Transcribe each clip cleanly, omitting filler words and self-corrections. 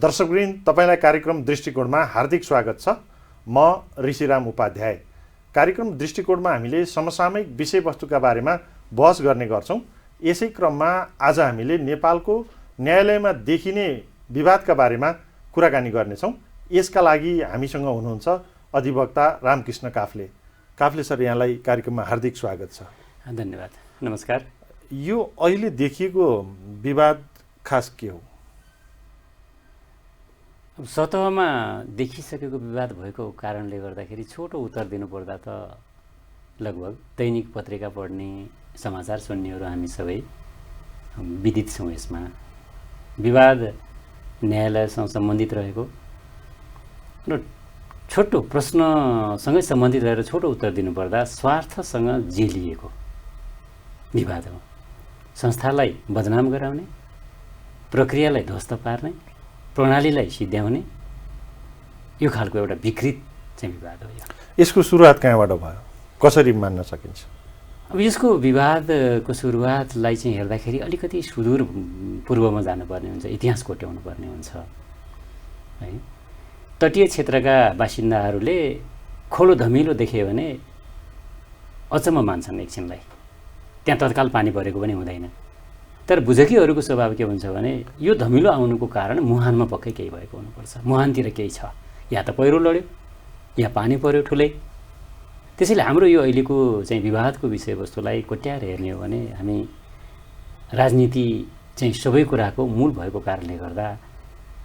दर्शकवृन्द, तपाईलाई कार्यक्रम दृष्टिकोणमा हार्दिक स्वागत छ। म ऋषिराम उपाध्याय। कार्यक्रम दृष्टिकोणमा हामीले समसामयिक विषयवस्तुका बारेमा बहस गर्ने गर्छौं। यसै क्रममा आज हामीले नेपालको न्यायालयमा देखिने विवादका बारेमा कुराकानी गर्नेछौं। यसका लागि हामीसँग हुनुहुन्छ अधिवक्ता रामकृष्ण काफ्ले। काफ्ले सर, यहाँलाई कार्यक्रममा हार्दिक स्वागत छ। धन्यवाद। नमस्कार। यो अहिले देखिएको विवाद खास के हो? अब सतहमा देखिसकेको विवाद भएको कारणले गर्दाखेरि छोटो उत्तर दिनुपर्दा त लगभग दैनिक पत्रिका पढ्ने, समाचार सुन्नेहरू हामी सबै विदित छौँ। यसमा विवाद न्यायालयसँग सम्बन्धित रहेको र छोटो प्रश्नसँगै सम्बन्धित रहेर छोटो उत्तर दिनुपर्दा स्वार्थसँग जेलिएको विवाद हो। संस्थालाई बदनाम गराउने, प्रक्रियालाई ध्वस्त पार्ने, प्रणालीलाई सिद्ध्याउने, यो खालको एउटा विकृत चाहिँ विवाद हो। यसको सुरुवात कहाँबाट भयो, कसरी मान्न सकिन्छ? अब यसको विवादको सुरुवातलाई चाहिँ हेर्दाखेरि अलिकति सुदूर पूर्वमा जानुपर्ने हुन्छ, इतिहास कोट्याउनु पर्ने हुन्छ है। तटीय क्षेत्रका बासिन्दाहरूले खोलो धमिलो देख्यो भने अचम्म मान्छन् एकछिनलाई, त्यहाँ तत्काल पानी परेको पनि हुँदैन। तर बुझकीहरूको स्वभाव के हुन्छ भने यो धमिलो आउनुको कारण मुहानमा पक्कै केही भएको हुनुपर्छ, मुहानतिर केही छ, या त पहिरो लड्यो या पानी पर्यो ठुलै। त्यसैले हाम्रो यो अहिलेको चाहिँ विवादको विषयवस्तुलाई कोट्याएर हेर्ने हो भने हामी राजनीति चाहिँ सबै कुराको मूल भएको कारणले गर्दा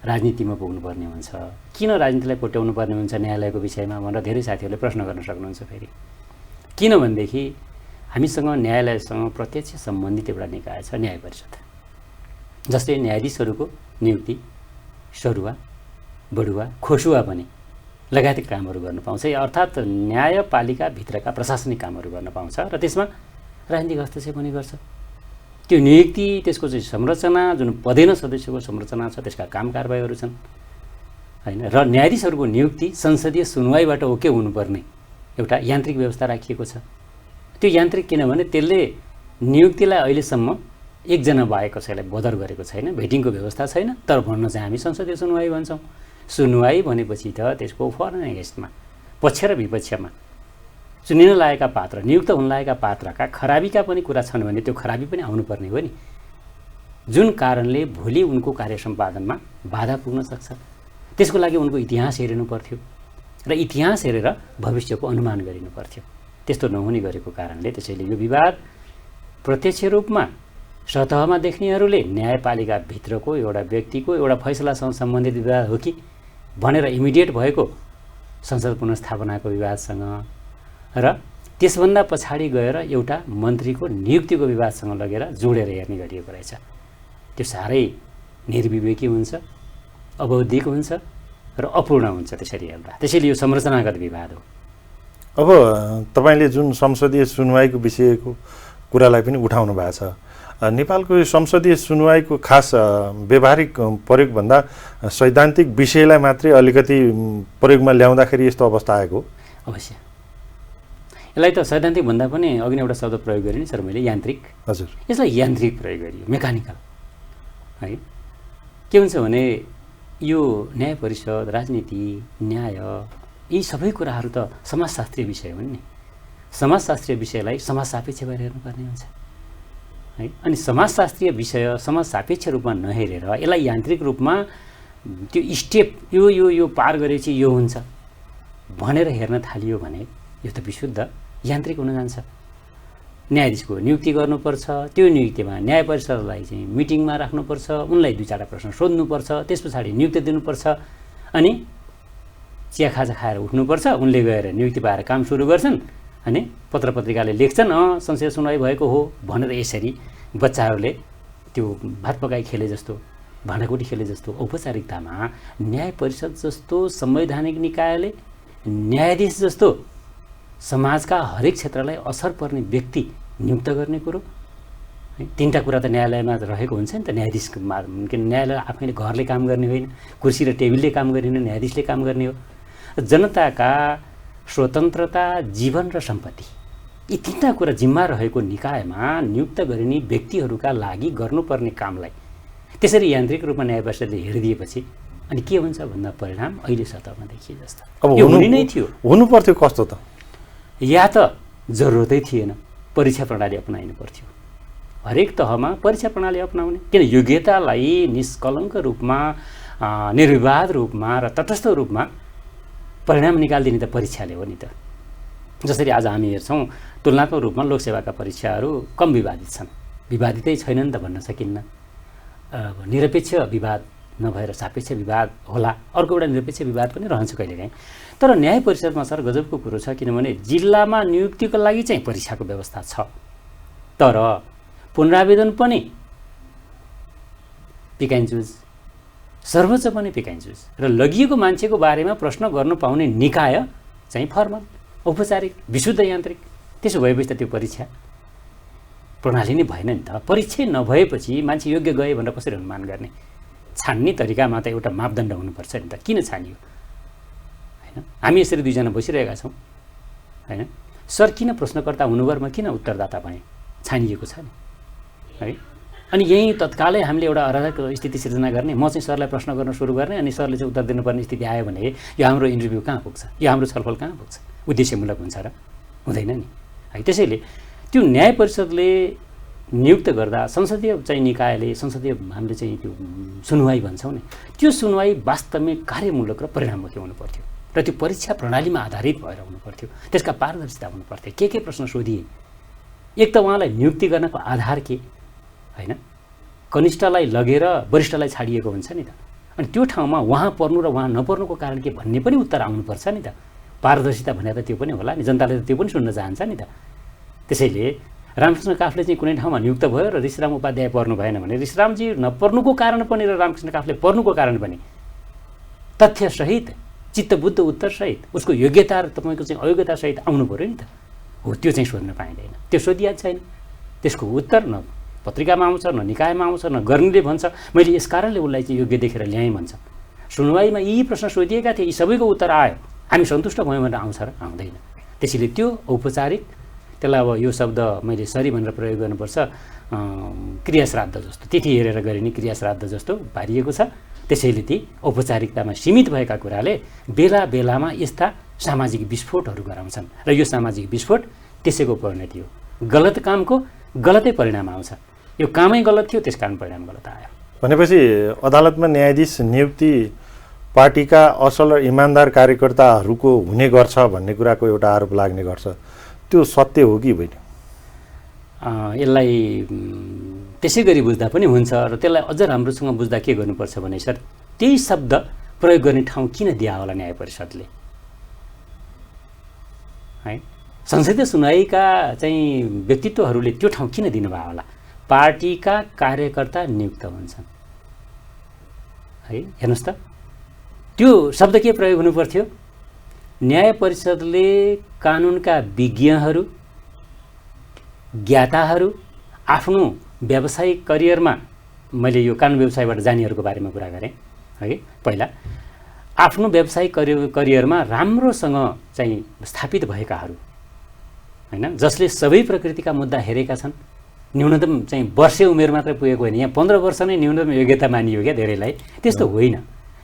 राजनीतिमा पुग्नुपर्ने हुन्छ। किन राजनीतिलाई कोट्याउनु पर्ने हुन्छ न्यायालयको विषयमा भनेर धेरै साथीहरूले प्रश्न गर्न सक्नुहुन्छ। फेरि किनभनेदेखि हामीसँग न्यायालयसँग प्रत्यक्ष सम्बन्धित एउटा निकाय छ, न्याय परिषद। जस्तै न्यायाधीशहरूको नियुक्ति, सरुवा, बढुवा, खोसुवा पनि लगायतका कामहरू गर्न पाउँछ, अर्थात् न्यायपालिकाभित्रका प्रशासनिक कामहरू गर्न पाउँछ र त्यसमा राजनीतिक हस्तक्षेप पनि गर्छ। त्यो नियुक्ति, त्यसको चाहिँ संरचना, जुन पदेन सदस्यको संरचना छ, त्यसका काम कारबाहीहरू छन् हैन। र न्यायाधीशहरूको नियुक्ति संसदीय सुनवाईबाट ओके हुनुपर्ने एउटा यान्त्रिक व्यवस्था राखिएको छ। त्यो यान्त्रिक किनभने त्यसले नियुक्तिलाई अहिलेसम्म एकजना बाहेक कसैलाई बदर गरेको छैन, भेटिङको व्यवस्था छैन। तर भन्न चाहिँ हामी संसदीय सुनवाई भन्छौँ। सुनवाई भनेपछि त त्यसको फर एन्ड अगेन्स्टमा, पक्ष र विपक्षमा चुनिन लागेका पात्र, नियुक्त हुन लागेका पात्रका खराबीका पनि कुरा छन् भने त्यो खराबी पनि आउनुपर्ने हो नि, जुन कारणले भोलि उनको कार्य सम्पादनमा बाधा पुग्न सक्छ। त्यसको लागि उनको इतिहास हेरिनु पर्थ्यो र इतिहास हेरेर भविष्यको अनुमान गरिनु पर्थ्यो। त्यस्तो नहुने गरेको कारणले त्यसैले यो विवाद प्रत्यक्ष रूपमा सतहमा देख्नेहरूले न्यायपालिकाभित्रको एउटा व्यक्तिको एउटा फैसलासँग सम्बन्धित विवाद हो कि भनेर इमिडिएट भएको संसद पुनर्स्थापनाको विवादसँग र त्यसभन्दा पछाडि गएर एउटा मन्त्रीको नियुक्तिको विवादसँग लगेर जोडेर हेर्ने गरिएको रहेछ। त्यो साह्रै निर्विवेकी हुन्छ, अबौद्धिक हुन्छ र अपूर्ण हुन्छ त्यसरी हेर्दा। त्यसैले यो संरचनागत विवाद हो। अब तपाईले जुन संसदीय सुनवाईको विषयको कुरालाई पनि उठाउनु भएको छ, नेपालको संसदीय सुनवाईको खास व्यवहारिक प्रयोगभन्दा सैद्धान्तिक विषयलाई मात्रै अलिकति प्रयोगमा ल्याउँदाखेरि यस्तो अवस्था आएको? अवश्य। यसलाई त सैद्धान्तिक भन्दा पनि अघि नै एउटा शब्द प्रयोग गरेँ नि सर मैले, यान्त्रिक। हजुर, यसलाई यान्त्रिक प्रयोग गरियो, मेकानिकल है। के हुन्छ भने यो न्याय परिषद, राजनीति, न्याय, यी सबै कुराहरू त समाजशास्त्रीय विषय हुन् नि। समाजशास्त्रीय विषयलाई समाज सापेक्ष भएर हेर्नुपर्ने हुन्छ है। अनि समाजशास्त्रीय विषय समाज सापेक्ष रूपमा नहेरेर यसलाई यान्त्रिक रूपमा त्यो स्टेप यो यो यो पार गरेपछि यो हुन्छ भनेर हेर्न थालियो भने यो त विशुद्ध यान्त्रिक हुन जान्छ। न्यायाधीशको नियुक्ति गर्नुपर्छ, त्यो नियुक्तिमा न्याय परिषदलाई चाहिँ मिटिङमा राख्नुपर्छ, उनलाई 2-4 प्रश्न सोध्नुपर्छ, त्यस पछाडि नियुक्ति दिनुपर्छ, अनि चिया खाजा खाएर उठ्नुपर्छ। उनले गएर नियुक्ति पाएर काम सुरु गर्छन्, अनि पत्र पत्रिकाले लेख्छन् संसदीय सुनवाई भएको हो भनेर। यसरी बच्चाहरूले त्यो भात पकाई खेले जस्तो, भाँडाकुटी खेले जस्तो औपचारिकतामा न्याय परिषद जस्तो संवैधानिक निकायले, न्यायाधीश जस्तो समाजका हरेक क्षेत्रलाई असर पर्ने व्यक्ति नियुक्त गर्ने कुरो है। 3टा कुरा त न्यायालयमा रहेको हुन्छ नि त। न्यायाधीशको न्यायालय आफैले घरले काम गर्ने होइन, कुर्सी र टेबलले काम गर्ने होइन, न्यायाधीशले काम गर्ने हो। जनताका स्वतन्त्रता, जीवन र सम्पत्ति, यी 3टा कुरा जिम्मा रहेको निकायमा नियुक्त गरिने व्यक्तिहरूका लागि गर्नुपर्ने कामलाई त्यसरी यान्त्रिक रूपमा न्याय परिषदले हेरिदिएपछि अनि के हुन्छ भन्दा परिणाम अहिले सतहमा देखिए जस्तो अब यो हुने नै थियो। हुनु पर्थ्यो कस्तो त, या त जरुरतै थिएन, परीक्षा प्रणाली अपनाइनु पर्थ्यो। हरेक तहमा परीक्षा प्रणाली अपनाउने, किन योग्यतालाई निष्कलङ्क रूपमा निर्विवाद रूपमा र तटस्थ रूपमा परिणाम निकालिदिने त परीक्षाले हो नि त। जसरी आज हामी हेर्छौँ तुलनात्मक रूपमा लोकसेवाका परीक्षाहरू कम विवादित छन्, विवादितै छैनन् त भन्न सकिन्न। निरपेक्ष विवाद नभएर सापेक्ष विवाद होला, अर्को एउटा निरपेक्ष विवाद पनि रहन्छ कहिलेकाहीँ। तर न्याय परिषदमा सर गजबको कुरो छ, किनभने जिल्लामा नियुक्तिको लागि चाहिँ परीक्षाको व्यवस्था छ, तर पुनरावेदन पनि पिकाइन्चुज, सर्वोच्च पनि पिकाइन्चुज, र लगिएको मान्छेको बारेमा प्रश्न गर्न पाउने निकाय चाहिँ फर्मल, औपचारिक, विशुद्ध यान्त्रिक। त्यसो भएपछि त त्यो परीक्षा प्रणाली नै भएन नि त। परीक्षा नभएपछि मान्छे योग्य गए भनेर कसरी अनुमान गर्ने? छान्ने तरिकामा त एउटा मापदण्ड हुनुपर्छ नि त। किन छानियो? होइन, हामी यसरी दुईजना बसिरहेका छौँ होइन, सर किन प्रश्नकर्ता हुनुभरमा किन उत्तरदाता भने? छानिएको छ नि है। अनि यही तत्कालै हामीले एउटा अराजक स्थिति सिर्जना गर्ने, म चाहिँ सरलाई प्रश्न गर्न सुरु गर्ने, अनि सरले चाहिँ उत्तर दिनुपर्ने स्थिति आयो भने यो हाम्रो इन्टरभ्यू कहाँ पुग्छ, यो हाम्रो छलफल कहाँ पुग्छ? उद्देश्यमूलक हुन्छ र हुँदैन नि है। त्यसैले त्यो न्याय परिषदले नियुक्त गर्दा संसदीय चाहिँ निकायले, संसदीय हामीले चाहिँ त्यो सुनवाई भन्छौँ नि, त्यो सुनवाई वास्तविक कार्यमूलक र परिणाममुखी हुनु पर्थ्यो, र त्यो परीक्षा प्रणालीमा आधारित भएर हुनु पर्थ्यो। त्यसका पारदर्शिता हुनु पर्थ्यो। के प्रश्न सोधिए? एक त उहाँलाई नियुक्ति गर्नको आधार के होइन, कनिष्ठलाई लगेर वरिष्ठलाई छाडिएको हुन्छ नि त। अनि त्यो ठाउँमा उहाँ पर्नु र उहाँ नपर्नुको कारण के भन्ने पनि उत्तर आउनुपर्छ नि त। पारदर्शिता भने त त्यो पनि होला नि, जनताले त त्यो पनि सुन्न चाहन्छ नि त। त्यसैले रामकृष्ण काफ्ले चाहिँ कुनै ठाउँमा नियुक्त भयो र ऋषिराम उपाध्याय पर्नु भएन भने ऋषिरामजी नपर्नुको कारण पनि र रामकृष्ण काफ्ले पर्नुको कारण पनि तथ्यसहित, चित्तबुद्ध उत्तरसहित, उसको योग्यता र तपाईँको चाहिँ अयोग्यतासहित आउनु पऱ्यो नि त। हो, त्यो चाहिँ सोध्न पाइँदैन, त्यो सोधिया छैन। त्यसको उत्तर न पत्रिकामा आउँछ, न निकायमा आउँछ, न गर्नेले भन्छ मैले यस कारणले उसलाई चाहिँ योग्य देखेर ल्याएँ भन्छ। सुनवाईमा यी प्रश्न सोधिएका थिए, यी सबैको उत्तर आयो, हामी सन्तुष्ट भयौँ भनेर आउँछ र आउँदैन। त्यसैले त्यो औपचारिक, त्यसलाई अब यो शब्द मैले सरी भनेर प्रयोग गर्नुपर्छ, क्रियाश्राद्ध जस्तो, तिथि हेरेर गरिने क्रियाश्राद्ध जस्तो पारिएको छ। त्यसैले ती औपचारिकतामा सीमित भएका कुराले बेला बेलामा यस्ता सामाजिक विस्फोटहरू गराउँछन्, र यो सामाजिक विस्फोट त्यसैको परिणति हो। गलत कामको गलतै परिणाम आउँछ। यो कामै गलत थियो, त्यस कारण परिणाम गलत आयो। भनेपछि अदालतमा न्यायाधीश नियुक्ति पार्टीका असल र इमान्दार कार्यकर्ताहरूको हुने गर्छ भन्ने कुराको एउटा आरोप लाग्ने गर्छ, त्यो सत्य हो कि होइन? यसलाई त्यसै गरी बुझ्दा पनि हुन्छ, र त्यसलाई अझ राम्रोसँग बुझ्दा के गर्नुपर्छ भने सर, त्यही शब्द प्रयोग गर्ने ठाउँ किन दिया होला न्याय परिषदले है? संसदीय सुनवाईका चाहिँ व्यक्तित्वहरूले त्यो ठाउँ किन दिनुभयो होला? पार्टीका कार्यकर्ता नियुक्त हुन्छन् है। हेर्नुहोस् त, त्यो शब्द के प्रयोग हुनु पर्थ्यो? न्याय परिषदले कानुनका विज्ञहरू, ज्ञाताहरू, आफ्नो व्यावसायिक करियरमा, मैले यो कानुन व्यवसायबाट जानेहरूको बारेमा कुरा गरेँ है, पहिला आफ्नो व्यावसायिक करियरमा राम्रोसँग चाहिँ स्थापित भएकाहरू होइन, जसले सबै प्रकृतिका मुद्दा हेरेका छन्। न्यूनतम चाहिँ वर्षे उमेर मात्रै पुगेको होइन, यहाँ 15 वर्ष नै न्यूनतम योग्यता मानियो क्या धेरैलाई। त्यस्तो होइन,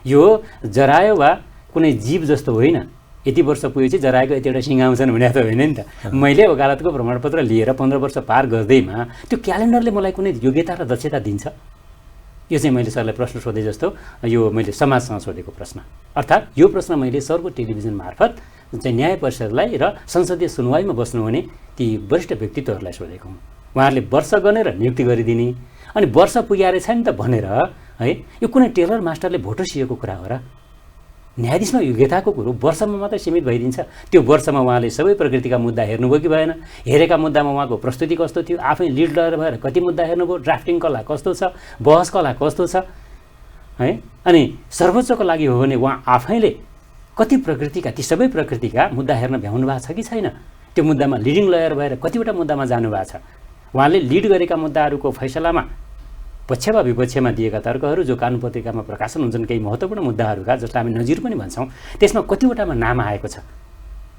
यो जरायो वा कुनै जीव जस्तो होइन। यति वर्ष पुगेपछि जराएको यतिवटा सिङ आउँछन् भने त होइन नि त। मैले वकालतको प्रमाणपत्र लिएर 15 वर्ष पार गर्दैमा त्यो क्यालेन्डरले मलाई कुनै योग्यता र दक्षता दिन्छ? यो चाहिँ मैले सरलाई प्रश्न सोधे जस्तो, यो मैले समाजसँग सोधेको प्रश्न। अर्थात् यो प्रश्न मैले सरको टेलिभिजन मार्फत चाहिँ न्याय परिषदलाई र संसदीय सुनवाईमा बस्नुहुने ती वरिष्ठ व्यक्तित्वहरूलाई सोधेको हुँ। उहाँहरूले वर्ष गनेर नियुक्ति गरिदिने, अनि वर्ष पुग्याएर छ नि त भनेर है, यो कुनै टेलर मास्टरले भोटो सिएको कुरा हो र? न्यायाधीशमा योग्यताको कुरो वर्षमा मात्रै सीमित भइदिन्छ। त्यो वर्षमा उहाँले सबै प्रकृतिका मुद्दा हेर्नुभयो कि भएन? हेरेका मुद्दामा उहाँको प्रस्तुति कस्तो थियो? आफै लिड लयर भएर कति मुद्दा हेर्नुभयो? ड्राफ्टिङ कला कस्तो छ? बहस कला कस्तो छ है? अनि सर्वोच्चको लागि हो भने उहाँ आफैले कति प्रकृतिका, ती सबै प्रकृतिका मुद्दा हेर्न भ्याउनु भएको छ कि छैन? त्यो मुद्दामा लिडिङ लयर भएर कतिवटा मुद्दामा जानुभएको छ? उहाँले लिड गरेका मुद्दाहरूको फैसलामा पक्ष वा विपक्षमा दिएका तर्कहरू जो कानुन पत्रिकामा प्रकाशन हुन्छन्, केही महत्त्वपूर्ण मुद्दाहरूका, जसलाई हामी नजिर पनि भन्छौँ, त्यसमा कतिवटामा नाम आएको छ,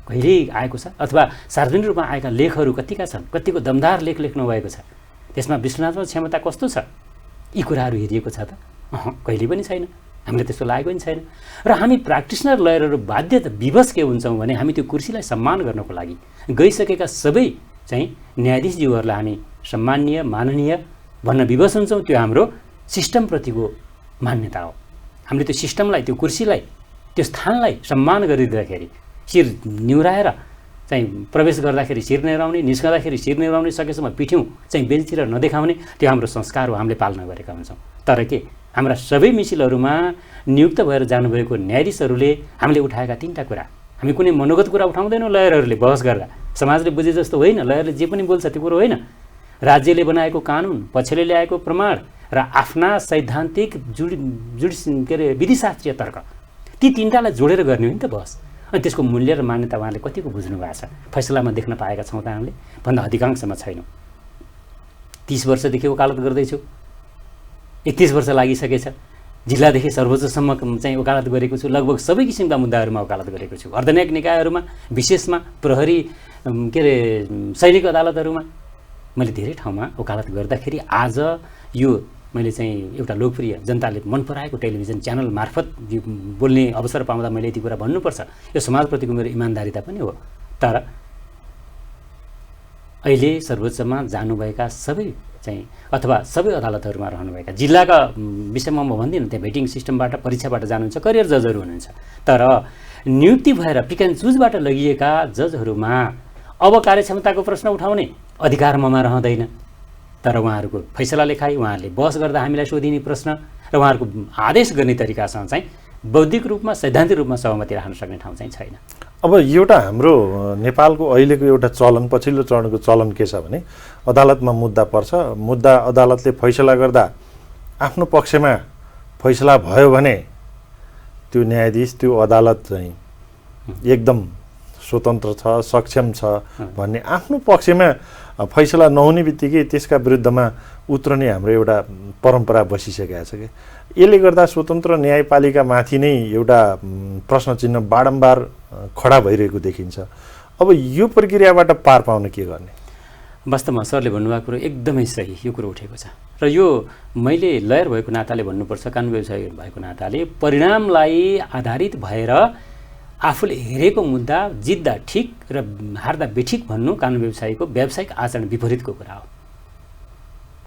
कहिल्यै आएको छ? अथवा सार्वजनिक रूपमा आएका लेखहरू कतिका छन्? कतिको दमदार लेख लेख्नु भएको छ? त्यसमा विश्लेषणात्मक क्षमता कस्तो छ? यी कुराहरू हेरिएको छ त? कहिले पनि छैन। हामीले त्यस्तो लागेको पनि छैन। र हामी प्र्याक्टिसनर लयरहरू बाध्यता विवश के हुन्छौँ भने हामी त्यो कुर्सीलाई सम्मान गर्नको लागि गइसकेका सबै चाहिँ न्यायाधीशज्यूहरूलाई हामी सम्मानीय माननीय भन्न विवश हुन्छौँ। त्यो हाम्रो सिस्टमप्रतिको मान्यता हो। हामीले त्यो सिस्टमलाई, त्यो कुर्सीलाई, त्यो स्थानलाई सम्मान गरिदिँदाखेरि शिर निहुराएर चाहिँ प्रवेश गर्दाखेरि शिर निहुराउने, निस्कँदाखेरि शिर निहुराउने, सकेसम्म पिठ्यौँ चाहिँ बेन्चतिर नदेखाउने, त्यो हाम्रो संस्कार हो, हामीले पालना गरेका हुन्छौँ। तर के हाम्रा सबै मिसिलहरूमा नियुक्त भएर जानुभएको न्यायाधीशहरूले हामीले उठाएका 3टा कुरा, हामी कुनै मनोगत कुरा उठाउँदैनौँ लयरहरूले बहस गर्दा, समाजले बुझे जस्तो होइन, लयरले जे पनि बोल्छ त्यो कुरो होइन। राज्यले बनाएको कानुन, पक्षले ल्याएको प्रमाण र आफ्ना सैद्धान्तिक विधिशास्त्रीय तर्क, ती 3टालाई जोडेर गर्ने हो नि त बहस। अनि त्यसको मूल्य र मान्यता उहाँले कतिको बुझ्नु भएको छ फैसलामा देख्न पाएका छौँ त हामीले, भन्दा अधिकांशमा छैनौँ। 30 वर्षदेखि वकालत गर्दैछु, 31 वर्ष लागिसकेछ। जिल्लादेखि सर्वोच्चसम्म चाहिँ वकालत गरेको छु। लगभग सबै किसिमका मुद्दाहरूमा वकालत गरेको छु। अर्धन्यायिक निकायहरूमा, विशेषमा प्रहरी सैनिक अदालतहरूमा मैले धेरै ठाउँमा वकालत गर्दाखेरि आज यो मैले चाहिँ एउटा लोकप्रिय जनताले मन पराएको टेलिभिजन च्यानल मार्फत बोल्ने अवसर पाउँदा मैले यति कुरा भन्नुपर्छ। यो समाजप्रतिको मेरो इमान्दारिता पनि हो। तर अहिले सर्वोच्चमा जानुभएका सबै चाहिँ अथवा सबै अदालतहरूमा रहनुभएका जिल्लाका विषयमा म भन्दिनँ, त्यहाँ भेटिङ सिस्टमबाट परीक्षाबाट जानुहुन्छ करियर जजहरू हुनुहुन्छ। तर नियुक्ति भएर पिक एन्ड चुजबाट लगिएका जजहरूमा अब कार्यक्षमताको प्रश्न उठाउने अधिकार ममा रहँदैन। तर उहाँहरूको फैसला लेखाइ, उहाँहरूले बहस गर्दा हामीलाई सोधिने प्रश्न र उहाँहरूको आदेश गर्ने तरिकासँग चाहिँ बौद्धिक रूपमा, सैद्धान्तिक रूपमा सहमति राख्न सक्ने ठाउँ चाहिँ छैन। अब एउटा हाम्रो नेपालको अहिलेको एउटा चलन, पछिल्लो चरणको चलन के छ भने अदालतमा मुद्दा पर्छ, मुद्दा अदालतले फैसला गर्दा आफ्नो पक्षमा फैसला भयो भने त्यो न्यायाधीश, त्यो अदालत चाहिँ एकदम स्वतन्त्र छ, सक्षम छ भन्ने आफ्नो पक्षमा फैसला नहुने बित्तिकै त्यसका विरुद्धमा उत्रने हाम्रो एउटा परम्परा बसिसकेको छ कि यसले गर्दा स्वतन्त्र न्यायपालिकामाथि नै एउटा प्रश्न चिन्ह बारम्बार खडा भइरहेको देखिन्छ। अब यो प्रक्रियाबाट पार पाउन के गर्ने? वास्तवमा सरले भन्नुभएको कुरो एकदमै सही, यो कुरो उठेको छ र यो मैले लयर भएको नाताले भन्नुपर्छ, कानुन व्यवसायी भएको नाताले परिणामलाई आधारित भएर आफूले हेरेको मुद्दा जित्दा ठिक र हार्दा बेठिक भन्नु कानुन व्यवसायीको व्यावसायिक आचरण विपरीतको कुरा हो।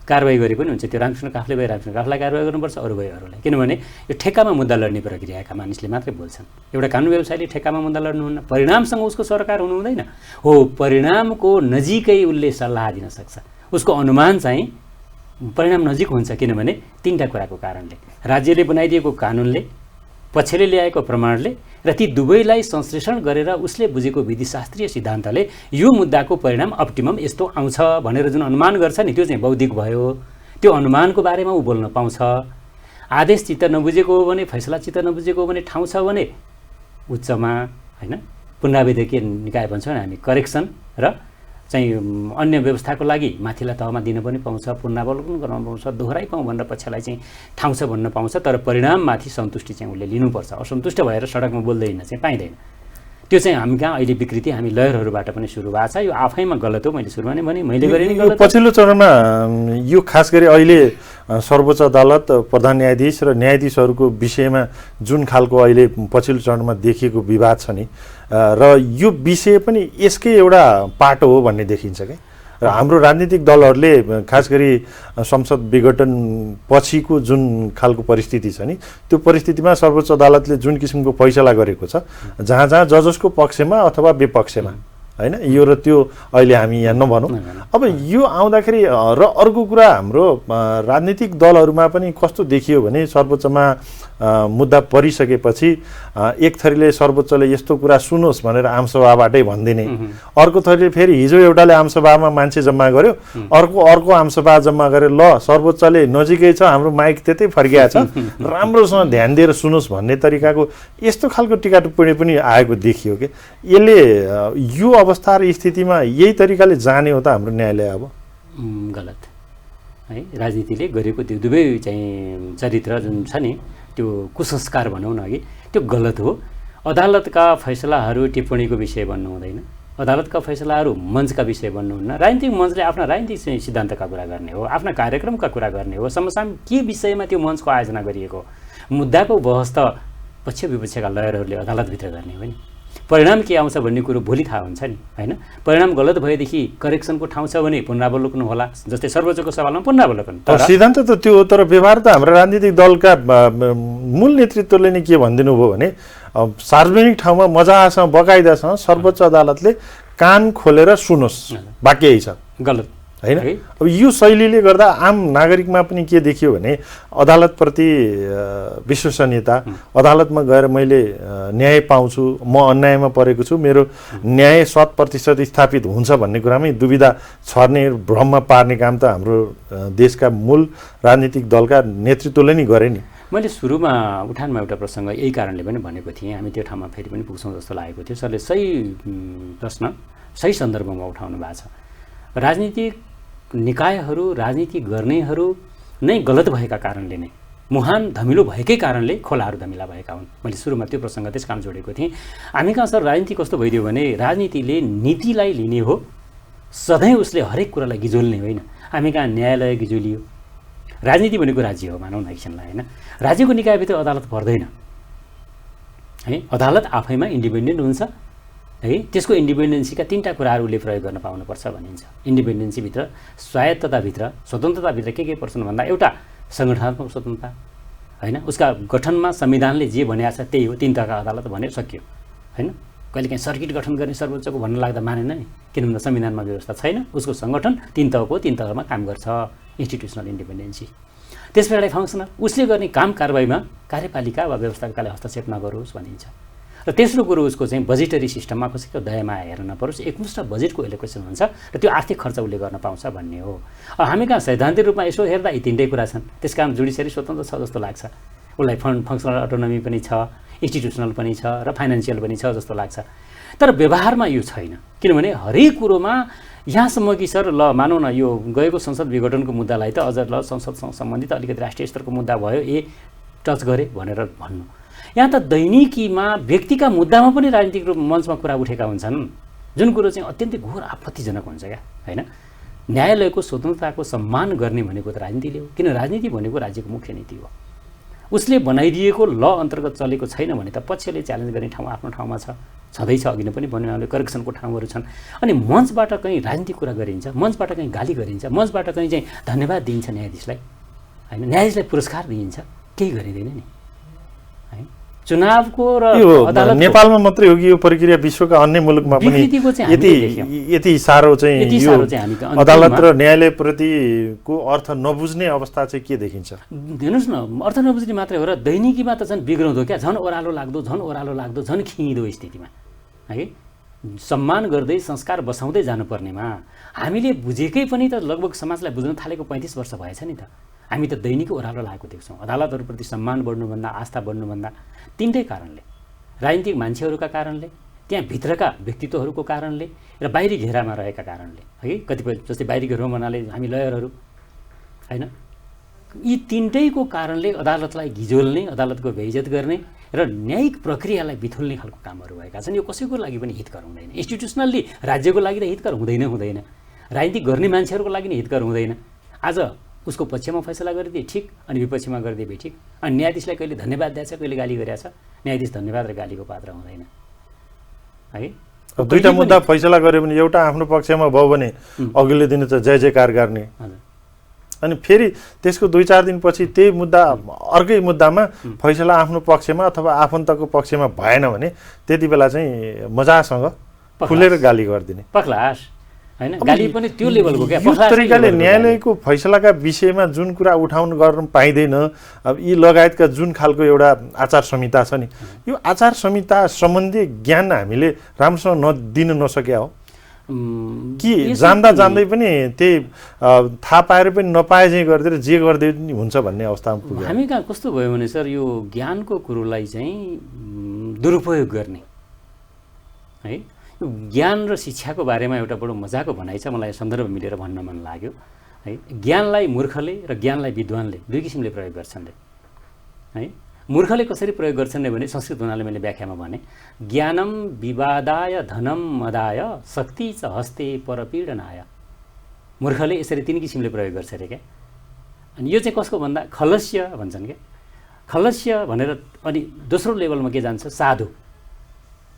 कारवाही गरे पनि हुन्छ, त्यो रामकृष्ण काफले भए रामकृष्ण काफलाई कारवाही गर्नुपर्छ, अरू भए अरूलाई, किनभने यो ठेक्कामा मुद्दा लड्ने प्रक्रियाका मानिसले मात्रै बोल्छन्। एउटा कानुन व्यवसायीले ठेक्कामा मुद्दा लड्नुहुन्न, परिणामसँग उसको सरकार हुनु हुँदैन। हो, परिणामको नजिकै उसले सल्लाह दिन सक्छ, उसको अनुमान चाहिँ परिणाम नजिक हुन्छ, किनभने 3टा कुराको कारणले, राज्यले बनाइदिएको कानुनले, पक्षले ल्याएको प्रमाणले र ती दुवैलाई संश्लेषण गरेर उसले बुझेको विधिशास्त्रीय सिद्धान्तले यो मुद्दाको परिणाम अप्टिमम यस्तो आउँछ भनेर जुन अनुमान गर्छ नि, त्यो चाहिँ बौद्धिक भयो। त्यो अनुमानको बारेमा ऊ बोल्न पाउँछ। आदेश चित्त नबुझेको हो भने, फैसला चित्त नबुझेको हो भने ठाउँ छ भने उच्चमा होइन पुनरावृत्तीय निकाय भन्छौँ हामी, करेक्सन र चाहिँ अन्य व्यवस्थाको लागि माथिल्ला तहमा दिन पनि पाउँछ, पुनरावलोकन गर्न पाउँछ, दोहोऱ्याइ पाउँ भनेर पक्षलाई चाहिँ ठाउँ छ भन्न पाउँछ। तर परिणाममाथि सन्तुष्टि चाहिँ उसले लिनुपर्छ। असन्तुष्ट भएर सडकमा बोल्दैन चाहिँ पाइँदैन। त्यो चाहिँ हामी कहाँ अहिले विकृति हामी लयरहरूबाट पनि सुरु भएको छ। यो आफैमा गलत हो, मैले सुरुमा नै भने, मैले गरे नि गलत। पछिल्लो चरणमा यो खास गरी अहिले सर्वोच्च अदालत, प्रधान न्यायाधीश र न्यायाधीशहरूको विषयमा जुन खालको अहिले पछिल्लो चरणमा देखिएको विवाद छ नि, र यो विषय पनि यसकै एउटा पाटो हो भन्ने देखिन्छ क्या। र हाम्रो राजनीतिक दलहरूले खास गरी संसद विघटन पछिको जुन खालको परिस्थिति छ नि, त्यो परिस्थितिमा सर्वोच्च अदालतले जुन किसिमको फैसला गरेको छ, जहाँ जहाँ जजसको पक्षमा अथवा विपक्षमा होइन, यो र त्यो अहिले हामी यहाँ नभनौँ। अब यो आउँदाखेरि र अर्को कुरा हाम्रो राजनीतिक दलहरूमा पनि कस्तो देखियो भने सर्वोच्चमा मुद्दा परिसकेपछि एक थरीले सर्वोच्चले यस्तो कुरा सुनोस् भनेर आमसभाबाटै भनिदिने, अर्को थरीले फेरि हिजो एउटाले आमसभामा मान्छे जम्मा गर्यो, अर्को आमसभा जम्मा गरेर ल सर्वोच्चले नजिकै छ, हाम्रो माइक त्यतै फर्किया छ, राम्रोसँग ध्यान दिएर सुनोस् भन्ने तरिकाको यस्तो खालको टिका टिप्पणी पनि आएको देखियो कि यसले यो अवस्था र स्थितिमा यही तरिकाले जाने हो त हाम्रो न्यायालय? अब गलत है, राजनीतिले गरेको त्यो दुवै चाहिँ चरित्र जुन छ नि, त्यो कुसंस्कार भनौँ न अघि, त्यो गलत हो। अदालतका फैसलाहरू टिप्पणीको विषय बन्नु हुँदैन। अदालतका फैसलाहरू मञ्चका विषय बन्नुहुन्न। राजनीतिक मञ्चले आफ्ना राजनीतिक सिद्धान्तका कुरा गर्ने हो, आफ्ना कार्यक्रमका कुरा गर्ने हो, समसामयिक के विषयमा त्यो मञ्चको आयोजना गरिएको, मुद्दाको बहस त पक्ष विपक्षका लयरहरूले अदालतभित्र गर्ने हो नि। परिणाम के आउँछ भन्ने कुरो भोलि थाहा हुन्छ नि, होइन? परिणाम गलत भएदेखि करेक्सनको ठाउँ छ भने पुनरावलोकन होला, जस्तै सर्वोच्चको सवालमा पुनरावलोकन। सिद्धान्त त त्यो हो, तर व्यवहार त हाम्रो राजनीतिक दलका मूल नेतृत्वले नै के भनिदिनु भयो भने सार्वजनिक ठाउँमा मजासँग बकाइदासँग सर्वोच्च अदालतले कान खोलेर सुनोस्, वाक्य यही छ, गलत होइन? अब यो शैलीले गर्दा आम नागरिकमा पनि के देखियो भने अदालतप्रति विश्वसनीयता, अदालतमा गएर मैले न्याय पाउँछु, म अन्यायमा परेको छु, मेरो न्याय 100% स्थापित हुन्छ भन्ने कुरामै दुविधा छर्ने, भ्रममा पार्ने काम त हाम्रो देशका मूल राजनीतिक दलका नेतृत्वले नै गरे नि। मैले सुरुमा उठानमा एउटा प्रसङ्ग यही कारणले पनि भनेको थिएँ, हामी त्यो ठाउँमा फेरि पनि पुग्छौँ जस्तो लागेको थियो। सरले सही प्रश्न सही सन्दर्भमा उठाउनु भएको छ। राजनीतिक निकायहरू, राजनीति गर्नेहरू नै गलत भएका कारणले नै, मुहान धमिलो भएकै कारणले खोलाहरू धमिला भएका हुन्। मैले सुरुमा त्यो प्रसङ्ग त्यस कारण जोडेको थिएँ। हामी कहाँ सर राजनीति कस्तो भइदियो भने राजनीतिले नीतिलाई लिने हो, सधैँ उसले हरेक कुरालाई गिजोल्ने होइन। हामी कहाँ न्यायालय गिजोलियो। राजनीति भनेको राज्य हो, मानौँ न एकछिनलाई, होइन? राज्यको निकायभित्र अदालत पर्दैन है। अदालत आफैमा इन्डिपेन्डेन्ट हुन्छ है। त्यसको इन्डिपेन्डेन्सीका 3टा कुराहरू उसले प्रयोग गर्न पाउनुपर्छ भनिन्छ। इन्डिपेन्डेन्सीभित्र, स्वायत्तताभित्र, स्वतन्त्रताभित्र के पर्छन् भन्दा एउटा सङ्गठनात्मक स्वतन्त्रता, होइन? उसका गठनमा संविधानले जे भनेको छ त्यही हो, 3 तहका अदालत भने सक्यो, होइन? कहिलेकाहीँ सर्किट गठन गर्ने सर्वोच्चको भन्न लाग्दा मानेन नि, किन भन्दा संविधानमा व्यवस्था छैन। उसको सङ्गठन 3 तहको 3 तहमा काम गर्छ, इन्स्टिट्युसनल इन्डिपेन्डेन्सी। त्यस पछाडि फङ्सनल, उसले गर्ने काम कारबाहीमा कार्यपालिका वा व्यवस्थापकले हस्तक्षेप नगरोस् भनिन्छ। र तेस्रो कुरो उसको चाहिँ बजेटरी सिस्टममा कसैको दयामाया हेर्न नपरोस्, एकमुष्ट बजेटको एलोकेसन हुन्छ र त्यो आर्थिक खर्च उसले गर्न पाउँछ भन्ने हो। हामी कहाँ सैद्धान्तिक रूपमा यसो हेर्दा यी 3टै कुरा छन्। त्यस कारण जुडिसियरी स्वतन्त्र छ जस्तो लाग्छ, उसलाई फङ्सनल अटोनोमी पनि छ, इन्स्टिट्युसनल पनि छ र फाइनेन्सियल पनि छ जस्तो लाग्छ। तर व्यवहारमा यो छैन, किनभने हरेक कुरोमा यहाँसम्म कि सर ल मानौँ न यो गएको संसद विघटनको मुद्दालाई त अझ ल संसदसँग सम्बन्धित अलिकति राष्ट्रिय स्तरको मुद्दा भयो, टच गरे भनेर भन्नु। यहाँ त दैनिकीमा व्यक्तिका मुद्दामा पनि राजनीतिक मञ्चमा कुरा उठेका हुन्छन्, जुन कुरो चाहिँ अत्यन्तै घोर आपत्तिजनक हुन्छ क्या, होइन? न्यायालयको स्वतन्त्रताको सम्मान गर्ने भनेको त राजनीतिले हो, किन राजनीति भनेको राज्यको मुख्य नीति हो। उसले बनाइदिएको ल अन्तर्गत चलेको छैन भने त पक्षले च्यालेन्ज गर्ने ठाउँ आफ्नो ठाउँमा छ, छँदैछ। अघि नै पनि भन्यो, करेक्सनको ठाउँहरू छन्। अनि मञ्चबाट कहीँ राजनीतिक कुरा गरिन्छ, मञ्चबाट कहीँ गाली गरिन्छ, मञ्चबाट कहीँ चाहिँ धन्यवाद दिइन्छ न्यायाधीशलाई, होइन? न्यायाधीशलाई पुरस्कार दिइन्छ, केही गरिँदैन नि, है? चुनावको र अदालत नेपालमा मात्रै हो कि यो प्रक्रिया विश्वका अन्य मुलुकमा पनि यति साह्रो चाहिँ अदालत र न्यायालयप्रतिको अर्थ नबुझ्ने अवस्था चाहिँ के देखिन्छ? हेर्नुहोस् न, अर्थ नबुझ्ने मात्रै हो र दैनिकीमा त झन् बिग्राउँदो क्या, झन् ओह्रालो लाग्दो, झन् खिँदो स्थितिमा, है? सम्मान गर्दै संस्कार बसाउँदै जानुपर्नेमा हामीले बुझेकै पनि त लगभग समाजलाई बुझ्न थालेको 35 वर्ष भएछ नि त। हामी त दैनिक ओह्रालो लागेको देख्छौँ। अदालतहरूप्रति सम्मान बढ्नुभन्दा, आस्था बढ्नुभन्दा 3टै कारणले, राजनीतिक मान्छेहरूका कारणले, त्यहाँ भित्रका व्यक्तित्वहरूको कारणले र बाहिरी घेरामा रहेका कारणले, है? कतिपय जस्तै बाहिरी घेरामा भन्नाले हामी लयरहरू, होइन? यी 3टैको कारणले अदालतलाई गिजोल्ने, अदालतको बेइज्जत गर्ने र न्यायिक प्रक्रियालाई बिथुल्ने खालको कामहरू भएका छन्। यो कसैको लागि पनि हितकर हुँदैन। इन्स्टिट्युसनल्ली राज्यको लागि त हितकर हुँदैन, राजनीति गर्ने मान्छेहरूको लागि नि हितकर हुँदैन। आज उसको पक्षमा फैसला गरिदिए ठिक, अनि विपक्षमा गरिदिए बेठिक। अनि न्यायाधीशलाई कहिले धन्यवाद दिएछ, कहिले गाली गरेछ। न्यायाधीश धन्यवाद र गालीको पात्र हुँदैन, है? अब 2टा मुद्दा फैसला गर्यो भने एउटा आफ्नो पक्षमा भयो भने अघिल्लो दिन त जय जयकार गर्ने, अनि फेरि त्यसको 2-4 दिनपछि त्यही मुद्दा अर्कै मुद्दामा फैसला आफ्नो पक्षमा अथवा आफन्तको पक्षमा भएन भने त्यति बेला चाहिँ मजासँग खुलेर गाली गरिदिने, पक्लास, हैन? गाली पनि त्यो लेभलको क्या। यो तरिकाले न्यायालयको फैसलाका विषयमा जुन कुरा उठाउन गर्न पाइँदैन, अब यी लगायतका जुन खालको एउटा आचार संहिता छ नि, यो आचार संहिता सम्बन्धी ज्ञान हामीले राम्रोसँग नदिन नसक्या हो कि जान्दा जान्दै पनि त्यही थाहा पाएर पनि नपाए चाहिँ गरिदिएर जे गर्दै हुन्छ भन्ने अवस्थामा पुग्यो। हामी कहाँ कस्तो भयो भने सर यो ज्ञानको कुरोलाई चाहिँ दुरुपयोग गर्ने, है? ज्ञान र शिक्षाको बारेमा एउटा बडो मजाको भनाइ छ, मलाई सन्दर्भ मिलेर भन्न मन लाग्यो, है? ज्ञानलाई मूर्खले र ज्ञानलाई विद्वानले 2 किसिमले प्रयोग गर्छन्, है? मूर्खले कसरी प्रयोग गर्छन् भने संस्कृत हुनाले मैले व्याख्यामा भने ज्ञानम विवादाय धनम मदाय शक्ति च हस्ते परपीडनाय। मूर्खले यसरी 3 किसिमले प्रयोग गर्छ अरे क्या। अनि यो चाहिँ कसको भन्दा खलस्य भन्छन् क्या। खलस्य भनेर अनि दोस्रो लेभलमा के जान्छ साधु।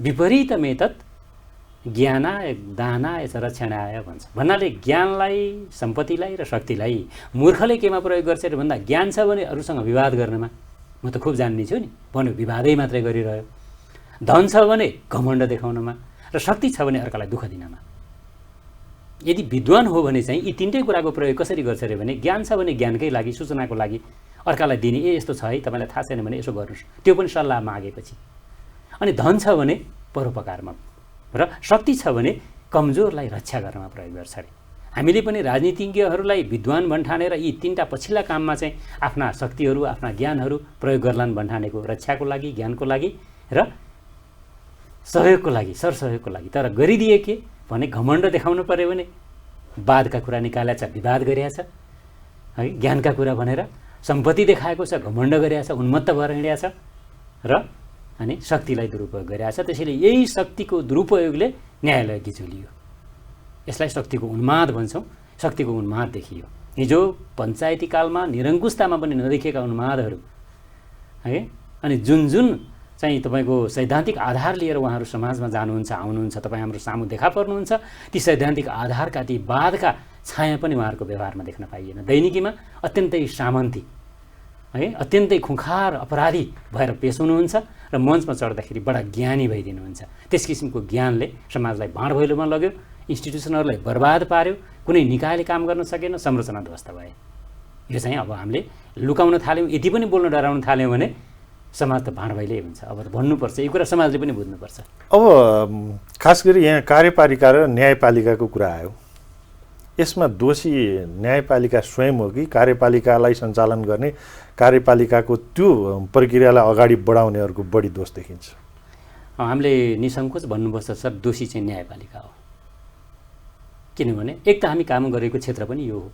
विपरीतमेतत् ज्ञानाय दानाय च रक्षणाय भन्छ। भन्नाले ज्ञानलाई सम्पत्तिलाई र शक्तिलाई मूर्खले केमा प्रयोग गर्छ अरे भन्दा ज्ञान छ भने अरूसँग विवाद गर्नमा, म त खुब जान्ने छु नि भन्यो विवादै मात्रै गरिरह्यो। धन छ भने घमण्ड देखाउनमा र शक्ति छ भने अर्कालाई दुःख दिनमा। यदि विद्वान हो भने चाहिँ यी 3टै कुराको प्रयोग कसरी गर्छ अरे भने ज्ञान छ भने ज्ञानकै लागि सूचनाको लागि अर्कालाई दिने, यस्तो छ है तपाईँलाई थाहा छैन भने यसो गर्नुहोस्, त्यो पनि सल्लाह मागेपछि। अनि धन छ भने परोपकारमा र शक्ति छ भने कमजोरलाई रक्षा गर्नमा प्रयोग गर्छ अरे। हामीले पनि राजनीतिज्ञहरूलाई विद्वान भन्ठानेर यी 3टा पछिल्ला काममा चाहिँ आफ्ना शक्तिहरू आफ्ना ज्ञानहरू प्रयोग गर्लान् भन्ठानेको, रक्षाको लागि ज्ञानको लागि र सहयोगको लागि सरसहयोगको लागि। तर गरिदिए के भने घमण्ड देखाउनु पर्यो भने वादका कुरा निकालेको छ, विवाद गरिएको छ है, ज्ञानका कुरा भनेर सम्पत्ति देखाएको छ, घमण्ड गरिएको छ, उन्मत्त भएर हिँडेको छ र अनि शक्तिलाई दुरुपयोग गरिरहेछ। त्यसैले यही शक्तिको दुरुपयोगले न्यायालय गिजुलियो। यसलाई शक्तिको उन्माद भन्छौँ। शक्तिको उन्माद देखियो। हिजो पञ्चायती कालमा निरङ्कुशतामा पनि नदेखिएका उन्मादहरू है, अनि जुन जुन चाहिँ तपाईँको सैद्धान्तिक आधार लिएर उहाँहरू समाजमा जानुहुन्छ आउनुहुन्छ, तपाईँ हाम्रो सामु देखा पर्नुहुन्छ, ती सैद्धान्तिक आधारका ती वादका छाया पनि उहाँहरूको व्यवहारमा देख्न पाइएन। दैनिकीमा अत्यन्तै सामन्ती है, अत्यन्तै खुङ्खार अपराधी भएर पेश हुनुहुन्छ र मञ्चमा चढ्दाखेरि बडा ज्ञानी भइदिनुहुन्छ। त्यस किसिमको ज्ञानले समाजलाई भाँड भैलोमा लग्यो, इन्स्टिट्युसनहरूलाई बर्बाद पार्यो, कुनै निकायले काम गर्न सकेन, संरचना ध्वस्त भए। यो चाहिँ अब हामीले लुकाउन थाल्यौँ, यति पनि बोल्न डराउन थाल्यौँ भने समाज त भाँड भैलै हुन्छ। अब भन्नुपर्छ, यो कुरा समाजले पनि बुझ्नुपर्छ। अब खास गरी यहाँ कार्यपालिका र न्यायपालिकाको कुरा आयो। यसमा दोषी न्यायपालिका स्वयं हो कि कार्यपालिकालाई सञ्चालन गर्ने कार्यपालिकाको त्यो प्रक्रियालाई अगाडि बढाउनेहरूको बढी दोष देखिन्छ? हामीले निसङ्कोच भन्नुपर्छ सर, दोषी चाहिँ न्यायपालिका हो। किनभने एक त हामी काम गरेको क्षेत्र पनि यो हो।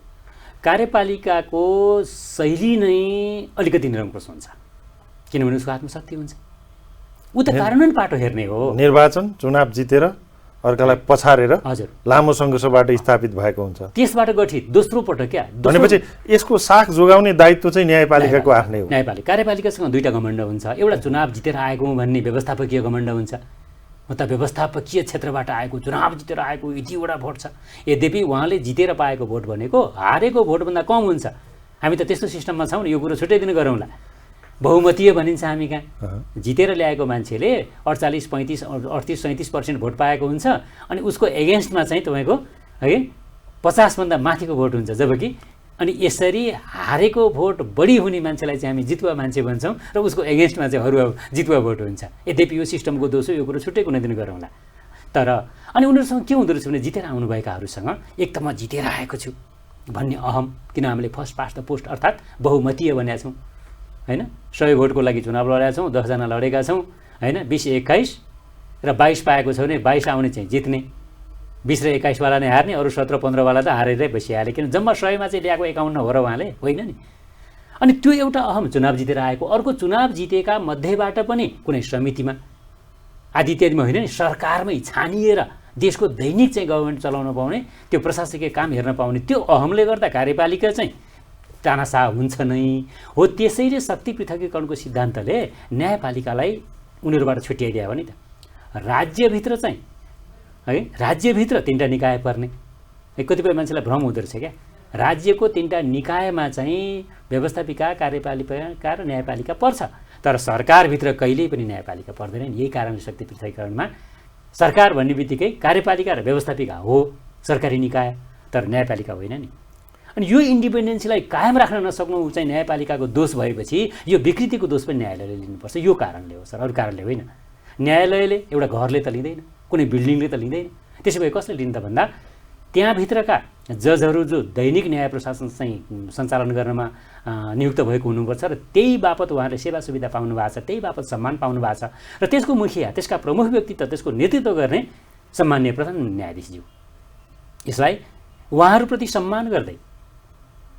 कार्यपालिकाको शैली नै अलिकति निरङ्कुश हुन्छ, किनभने उसको हातमा शक्ति हुन्छ। ऊ त कानुन पाटो हेर्ने हो। निर्वाचन चुनाव जितेर अर्कालाई पछारेर हजुर लामो सङ्घर्षबाट स्थापित भएको हुन्छ, त्यसबाट गठित दोस्रो पटक क्या। भनेपछि यसको साख जोगाउने दायित्व चाहिँ न्यायपालिकाको आफ्नै हो। न्यायपालिका कार्यपालिकासँग दुईटा घमण्ड हुन्छ। एउटा चुनाव जितेर आएको हुँ भन्ने व्यवस्थापकीय घमण्ड हुन्छ। म त व्यवस्थापकीय क्षेत्रबाट आएको, चुनाव जितेर आएको, यतिवटा भोट छ। यद्यपि उहाँले जितेर पाएको भोट भनेको हारेको भोटभन्दा कम हुन्छ। हामी त त्यस्तो सिस्टममा छौँ नि, यो कुरो छुट्टै दिन गरौँला। बहुमतीय भनिन्छ हामी कहाँ। जितेर ल्याएको मान्छेले 48, 35, 38, 37% भोट पाएको हुन्छ, अनि उसको एगेन्स्टमा चाहिँ तपाईँको है 50भन्दा माथिको भोट हुन्छ। जबकि अनि यसरी हारेको भोट बढी हुने मान्छेलाई चाहिँ हामी जितुवा मान्छे भन्छौँ र उसको एगेन्स्टमा चाहिँ हरुवा जितुवा भोट हुन्छ। यद्यपि यो सिस्टमको दोष हो, यो कुरो छुट्टै कुनै दिन गरौँला। तर अनि उनीहरूसँग के हुँदो रहेछ भने जितेर आउनुभएकाहरूसँग एक त म जितेर आएको छु भन्ने अहम, किन हामीले फर्स्ट पास्ट द पोस्ट अर्थात् बहुमतीय भनेका छौँ हैन। 100 भोटको लागि चुनाव लडेका छौँ, 10 जना लडेका छौँ हैन। 20, 21 र 22 पाएको छ भने 22 आउने चाहिँ जित्ने, 20 र 21 वाला नै हार्ने, अरू 17, 15 वाला त हारेरै बसिहाले। किन जम्मा 100मा चाहिँ ल्याएको 51 हो र उहाँले होइन नि। अनि त्यो एउटा अहम चुनाव जितेर आएको। अर्को चुनाव जितेका मध्येबाट पनि कुनै समितिमा आदि इत्यादिमा होइन नि, सरकारमै छानिएर देशको दैनिक चाहिँ गभर्मेन्ट चलाउन पाउने, त्यो प्रशासकीय काम हेर्न पाउने, त्यो अहमले गर्दा कार्यपालिका चाहिँ तानासा हुन्छ नै हो। त्यसैले शक्ति पृथकीकरणको सिद्धान्तले न्यायपालिकालाई उनीहरूबाट छुट्याइदियो भने त राज्यभित्र चाहिँ है, राज्यभित्र 3टा निकाय पर्ने। कतिपय मान्छेलाई भ्रम हुँदो रहेछ क्या। राज्यको 3टा निकायमा चाहिँ व्यवस्थापिका, कार्यपालिका र न्यायपालिका पर्छ, तर सरकारभित्र कहिल्यै पनि न्यायपालिका पर्दैन। यही कारणले शक्ति पृथकीकरणमा सरकार भन्ने बित्तिकै कार्यपालिका र व्यवस्थापिका हो सरकारी निकाय, तर न्यायपालिका होइन नि। अनि यो इन्डिपेन्डेन्सीलाई कायम राख्न नसक्नु चाहिँ न्यायपालिकाको दोष भएपछि यो विकृतिको दोष पनि न्यायालयले लिनुपर्छ। यो कारणले हो सर, अरू कारणले होइन। न्यायालयले एउटा घरले त लिँदैन, कुनै बिल्डिङले त लिँदैन। त्यसो भए कसले लिन्छ भन्दा त्यहाँभित्रका जजहरू जो दैनिक न्याय प्रशासन चाहिँ सञ्चालन गर्नमा नियुक्त भएको हुनुपर्छ र त्यही बापत उहाँले सेवा सुविधा पाउनु भएको छ, त्यही बापत सम्मान पाउनु भएको छ, र त्यसको मुखिया, त्यसका प्रमुख व्यक्तित्व, त्यसको नेतृत्व गर्ने सम्माननीय प्रधान न्यायाधीशज्यू। यसलाई उहाँहरूप्रति सम्मान गर्दै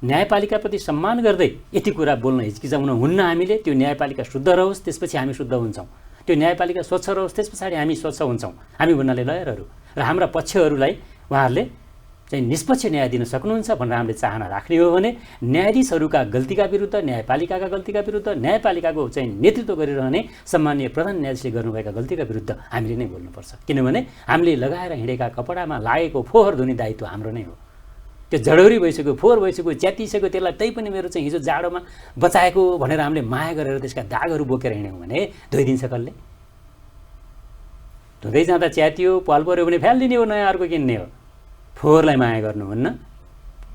न्यायपालिकाप्रति सम्मान गर्दै यति कुरा बोल्न हिचकिचाउन हुन्न हामीले। त्यो न्यायपालिका शुद्ध रहोस्, त्यसपछि हामी शुद्ध हुन्छौँ। त्यो न्यायपालिका स्वच्छ रहोस्, त्यस पछाडि हामी स्वच्छ हुन्छौँ। हामी भन्नाले लयरहरू र हाम्रा पक्षहरूलाई उहाँहरूले चाहिँ निष्पक्ष न्याय दिन सक्नुहुन्छ भनेर हामीले चाहना राख्ने हो भने न्यायाधीशहरूका गल्तीका विरुद्ध, न्यायपालिकाका गल्तीका विरुद्ध, न्यायपालिकाको चाहिँ नेतृत्व गरिरहने सम्माननीय प्रधान न्यायाधीशले गर्नुभएका गल्तीका विरुद्ध हामीले नै बोल्नुपर्छ। किनभने हामीले लगाएर हिँडेका कपडामा लागेको फोहोर धुने दायित्व हाम्रो नै हो। त्यो जडौरी भइसक्यो, फोहोर भइसक्यो, च्यातिसक्यो, त्यसलाई त्यही पनि मेरो चाहिँ हिजो जाडोमा बचाएको भनेर हामीले माया गरेर त्यसका दागहरू बोकेर हिँड्यौँ भने धोइदिन्छ कसले? धुँदै जाँदा च्यातियो, पाल पऱ्यो भने फ्यालिदिने हो, नयाँ अर्को किन्ने हो। फोहोरलाई माया गर्नुहुन्न।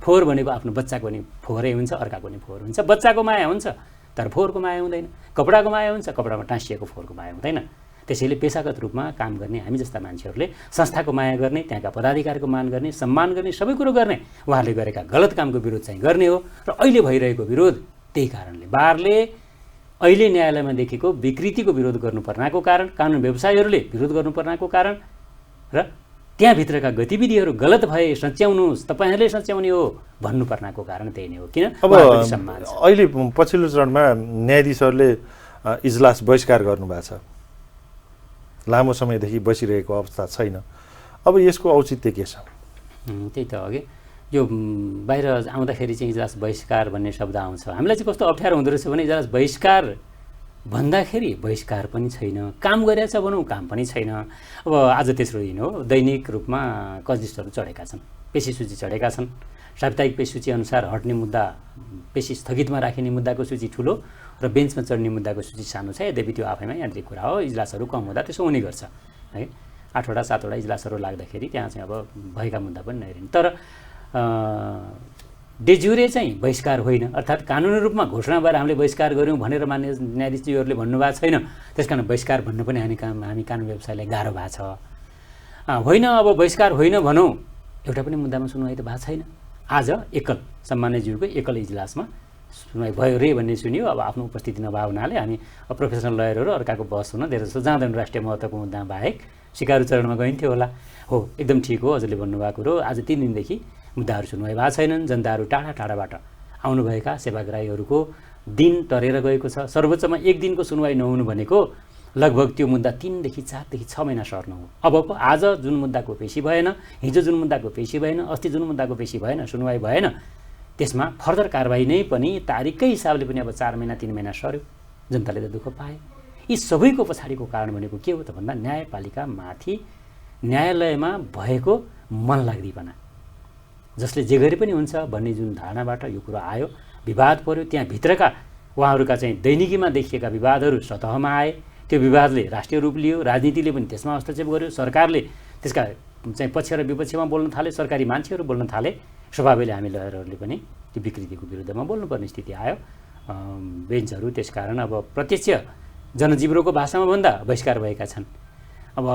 फोहोर भनेको आफ्नो बच्चाको नि फोहोरै हुन्छ, अर्काको नि फोहोर हुन्छ। बच्चाको माया हुन्छ तर फोहोरको माया हुँदैन। कपडाको माया हुन्छ, कपडामा टाँसिएको फोहोरको माया हुँदैन। त्यसैले पेशागत रूपमा काम गर्ने हामी जस्ता मान्छेहरूले संस्थाको माया गर्ने, त्यहाँका पदाधिकारीको मान गर्ने, सम्मान गर्ने, सबै कुरो गर्ने, उहाँहरूले गरेका गलत कामको विरोध चाहिँ गर्ने हो। र अहिले भइरहेको विरोध त्यही कारणले बारले अहिले न्यायालयमा देखेको विकृतिको विरोध गर्नुपर्नाको कारण, कानुन व्यवसायीहरूले विरोध गर्नुपर्नाको कारण र त्यहाँभित्रका गतिविधिहरू गलत भए सच्याउनुहोस्, तपाईँहरूले सच्याउने हो भन्नुपर्नाको कारण त्यही नै हो। किन अब अहिले पछिल्लो चरणमा न्यायाधीशहरूले इजलास बहिष्कार गर्नुभएको छ, लामो समयदेखि बसिरहेको अवस्था छैन। अब यसको औचित्य के छ? त्यही त हो कि यो बाहिर आउँदाखेरि चाहिँ इजलास बहिष्कार भन्ने शब्द आउँछ। हामीलाई चाहिँ कस्तो अप्ठ्यारो हुँदो रहेछ भने इजलास बहिष्कार भन्दाखेरि बहिष्कार पनि छैन, काम गरिरहेछ भनौँ काम पनि छैन। अब आज तेस्रो दिन हो, दैनिक रूपमा कजिस्टहरू चढेका छन्, पेशी सूची चढेका छन्। साप्ताहिक पेशी सूची अनुसार हट्ने मुद्दा, पेशी स्थगितमा राखिने मुद्दाको सूची ठुलो र बेन्चमा चढ्ने मुद्दाको सूची सानो छ। यद्यपि त्यो आफैमा यान्त्रिक कुरा हो, इजलासहरू कम हुँदा त्यसो हुने गर्छ है। 8वटा 7वटा इजलासहरू लाग्दाखेरि त्यहाँ चाहिँ अब भएका मुद्दा पनि नहेरिन्। तर डेज्युरे चाहिँ बहिष्कार होइन, अर्थात् कानुनी रूपमा घोषणा भएर हामीले बहिष्कार गऱ्यौँ भनेर मान्य न्यायाधीशजीहरूले भन्नुभएको छैन। त्यस कारण बहिष्कार भन्नु पनि हामी कानुन व्यवसायलाई गाह्रो भएको छ। होइन अब बहिष्कार होइन भनौँ, एउटा पनि मुद्दामा सुनवाई त भएको छैन। आज एकल सम्मान्यज्यूको एकल इजलासमा सुनवाई भयो रे भन्ने सुनियो। अब आफ्नो उपस्थिति नभए हुनाले हामी प्रोफेसनल लयरहरू अर्काको बहस हुन धेरै जस्तो जाँदैन। राष्ट्रिय महत्त्वको मुद्दा बाहेक सिकारु चरणमा गइन्थ्यो होला। हो, एकदम ठिक हो हजुरले भन्नुभएको कुरो। आज 3 दिनदेखि मुद्दाहरू सुनवाई भएको छैनन्। जनताहरू टाढा टाढाबाट आउनुभएका सेवाग्राहीहरूको दिन टरेर गएको छ। सर्वोच्चमा 1 दिनको सुनवाई नहुनु भनेको लगभग त्यो मुद्दा 3 देखि 4 देखि 6 महिना सर्नु हो। अब आज जुन मुद्दाको पेशी भएन, हिजो जुन मुद्दाको पेशी भएन, अस्ति जुन मुद्दाको पेशी भएन, सुनवाई भएन, त्यसमा फर्दर कारबाही नै पनि तारिककै हिसाबले पनि अब 4 महिना 3 महिना सर्यो। जनताले त दुःख पाए। यी सबैको पछाडिको कारण भनेको के हो त भन्दा न्यायपालिका माथि न्यायालयमा भएको मनलाग्दीपना, जसले जे गरे पनि हुन्छ भन्ने जुन धारणाबाट यो कुरो आयो, विवाद पर्यो। त्यहाँभित्रका उहाँहरूका चाहिँ दैनिकीमा देखिएका विवादहरू सतहमा आए। त्यो विवादले राष्ट्रिय रूप लियो, राजनीतिले पनि त्यसमा हस्तक्षेप गर्यो, सरकारले त्यसका चाहिँ पक्ष र विपक्षमा बोल्न थाले, सरकारी मान्छेहरू बोल्न थाले। स्वभावैले हामी लयरहरूले पनि त्यो विकृतिको विरुद्धमा बोल्नुपर्ने स्थिति आयो। बेन्चहरू त्यसकारण अब प्रत्यक्ष जनजीवनको भाषामा भन्दा बहिष्कार भएका छन्। अब